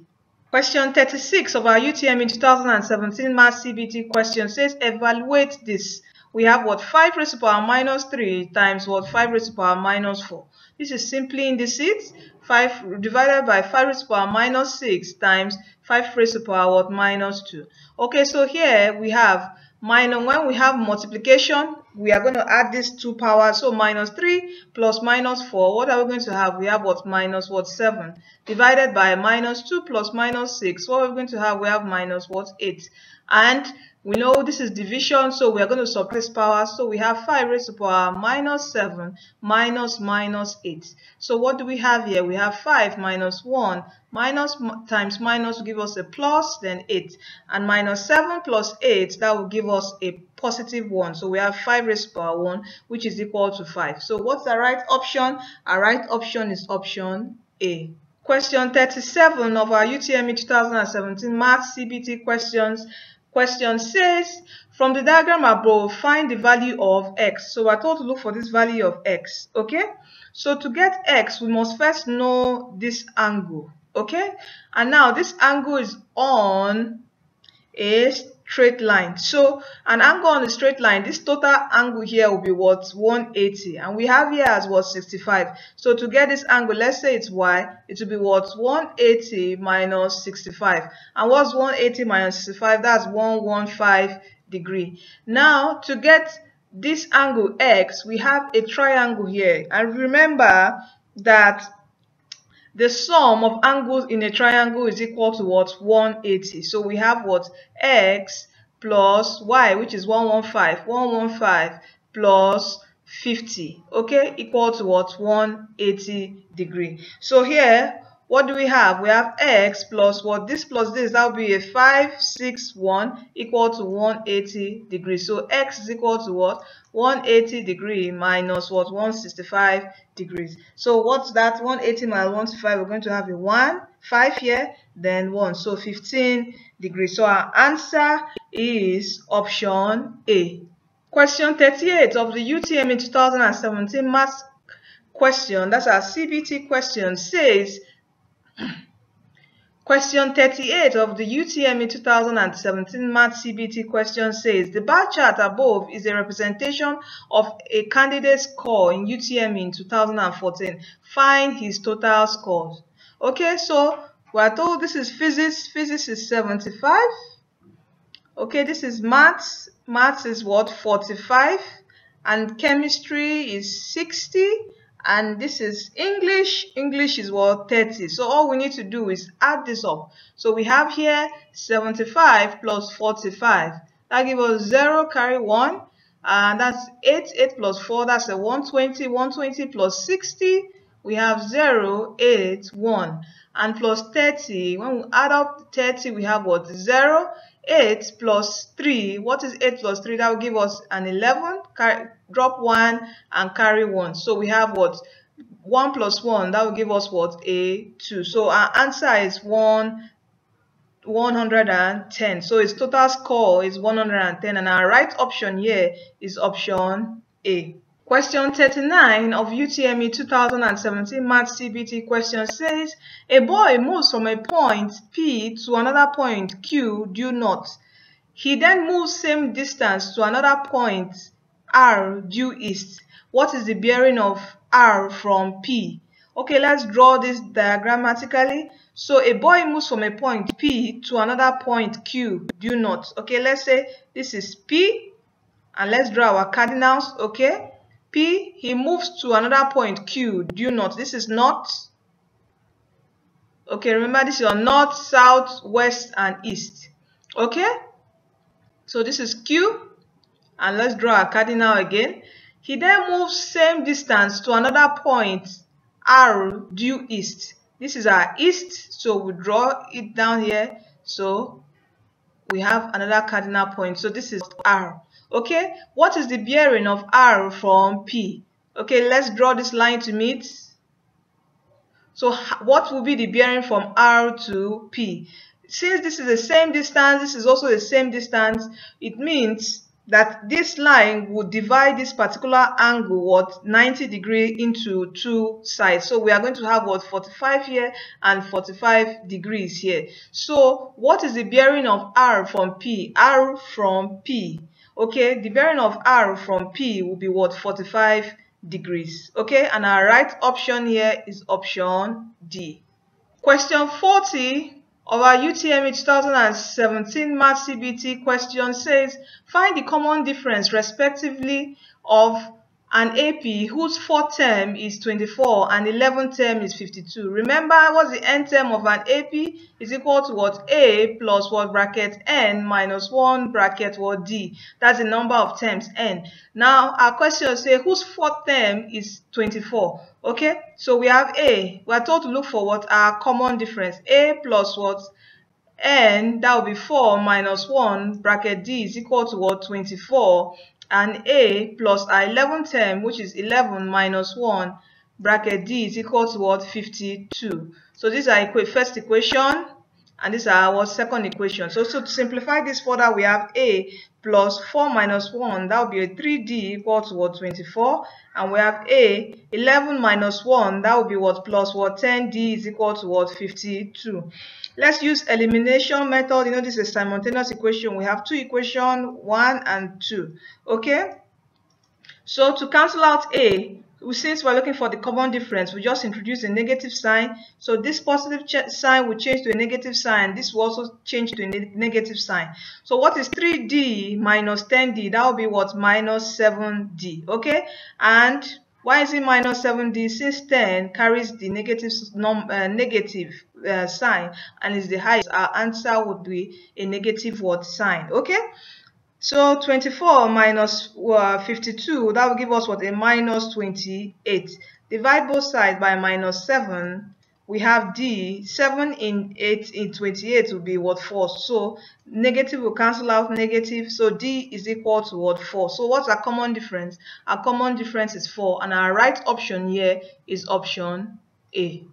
[SPEAKER 2] Question 36 of our UTME 2017 Math CBT question says, evaluate this. We have what? 5 raised to the power minus 3 times what? 5 raised to the power minus 4. This is simply indices. 5 divided by 5 raised to the power minus 6 times 5 raised to the power what? Minus 2. Okay, so here we have minus, when we have multiplication, we are going to add these two powers. So minus 3 plus minus 4. What are we going to have? We have what? Minus what? 7. Divided by minus 2 plus minus 6. What are we going to have? We have minus what? 8. And we know this is division, so we are going to subtract this power. So we have 5 raised to the power minus 7 minus 8. So what do we have here? We have 5 minus 1 minus times minus will give us a plus, then 8. And minus 7 plus 8, that will give us a positive 1. So we have 5 raised to the power 1, which is equal to 5. So what's the right option? Our right option is option A. Question 37 of our UTME 2017 Math CBT questions. Question says, from the diagram above, find the value of x. So we're told to look for this value of x. Okay? So to get x, we must first know this angle. Okay? And now this angle is on a straight line. So an angle on a straight line, this total angle here will be what? 180. And we have here as what? 65. So to get this angle, let's say it's y, it will be what? 180 minus 65. And what's 180 minus 65? That's 115 degree. Now to get this angle x, we have a triangle here. And remember that the sum of angles in a triangle is equal to what? 180. So we have what? X plus y, which is 115. 115 plus 50. Okay? Equal to what? 180 degree. So here, what do we have? We have x plus what? This plus this, that will be a 561 equal to 180 degrees. So x is equal to what? 180 degree minus what? 165 degrees. So what's that? 180 minus 165, we're going to have a 1, 5 here, then 1. So 15 degrees. So our answer is option A. Question 38 of the UTME 2017 Math question, that's our CBT question, says, question 38 of the UTME 2017 Math CBT question says, the bar chart above is a representation of a candidate's score in UTME in 2014. Find his total scores. Okay, so we are told this is physics. Physics is 75. Okay, this is maths. Maths is what? 45. And chemistry is 60. And this is English. English is what? 30. So all we need to do is add this up. So we have here 75 plus 45. That gives us 0, carry 1. And that's 8. 8 plus 4, that's a 120. 120 plus 60, we have 0, 8, 1. And plus 30, when we add up 30, we have what? 0. 8 plus 3, what is 8 plus 3? That will give us an 11, drop 1 and carry 1. So we have what? 1 plus 1, that will give us what? A 2. So our answer is 110. So its total score is 110, and our right option here is option A. Question 39 of UTME 2017 Math CBT question says, a boy moves from a point P to another point Q due north. He then moves same distance to another point R due east. What is the bearing of R from P? Okay, let's draw this diagrammatically. So a boy moves from a point P to another point Q due north. Okay, let's say this is P, and let's draw our cardinals. Okay. P, he moves to another point Q due north. This is north. Okay, remember this is your north, south, west, and east. Okay, so this is Q, and let's draw a cardinal again. He then moves same distance to another point R due east. This is our east, so we draw it down here. So we have another cardinal point. So this is R. Okay, what is the bearing of R from P? Okay, let's draw this line to meet. So what will be the bearing from R to P? Since this is the same distance, this is also the same distance, it means that this line would divide this particular angle, what, 90 degrees into two sides. So we are going to have what, 45 here and 45 degrees here. So what is the bearing of R from P? R from P. Okay, the bearing of R from P will be what, 45 degrees. Okay, and our right option here is option D. Question 40 of our UTME 2017 Math CBT question says, find the common difference respectively of an AP whose fourth term is 24 and 11th term is 52. Remember, what's the n term of an AP is equal to what? A plus what, bracket n minus 1 bracket what, d. That's the number of terms n. Now our question says whose fourth term is 24. Okay, so we have A. We are told to look for what? Our common difference. A plus what? N, that will be 4 minus 1 bracket d is equal to what? 24. And A plus our 11th term, which is 11 minus 1 bracket d is equal to what? 52. So these are first equation, and these are our second equation. So to simplify this further, we have A plus 4 minus 1, that will be a 3d equal to what? 24. And we have A 11 minus 1, that will be what? Plus what? 10d is equal to what? 52. Let's use elimination method. You know, this is a simultaneous equation. We have two equations, 1 and 2. Okay, so to cancel out A, since we're looking for the common difference, we just introduce a negative sign. So this positive sign will change to a negative sign. This will also change to a negative sign. So what is 3d minus 10d? That will be what? Minus 7d. Okay, and why is it minus 7d? Since 10 carries the negative sign and is the highest, our answer would be a negative what? Sign. Okay, so 24 minus 52, that will give us what? A minus 28. Divide both sides by minus 7. We have D. 7 in 8 in 28 will be what? 4. So negative will cancel out negative. So D is equal to what? 4. So what's our common difference? Our common difference is 4. And our right option here is option A.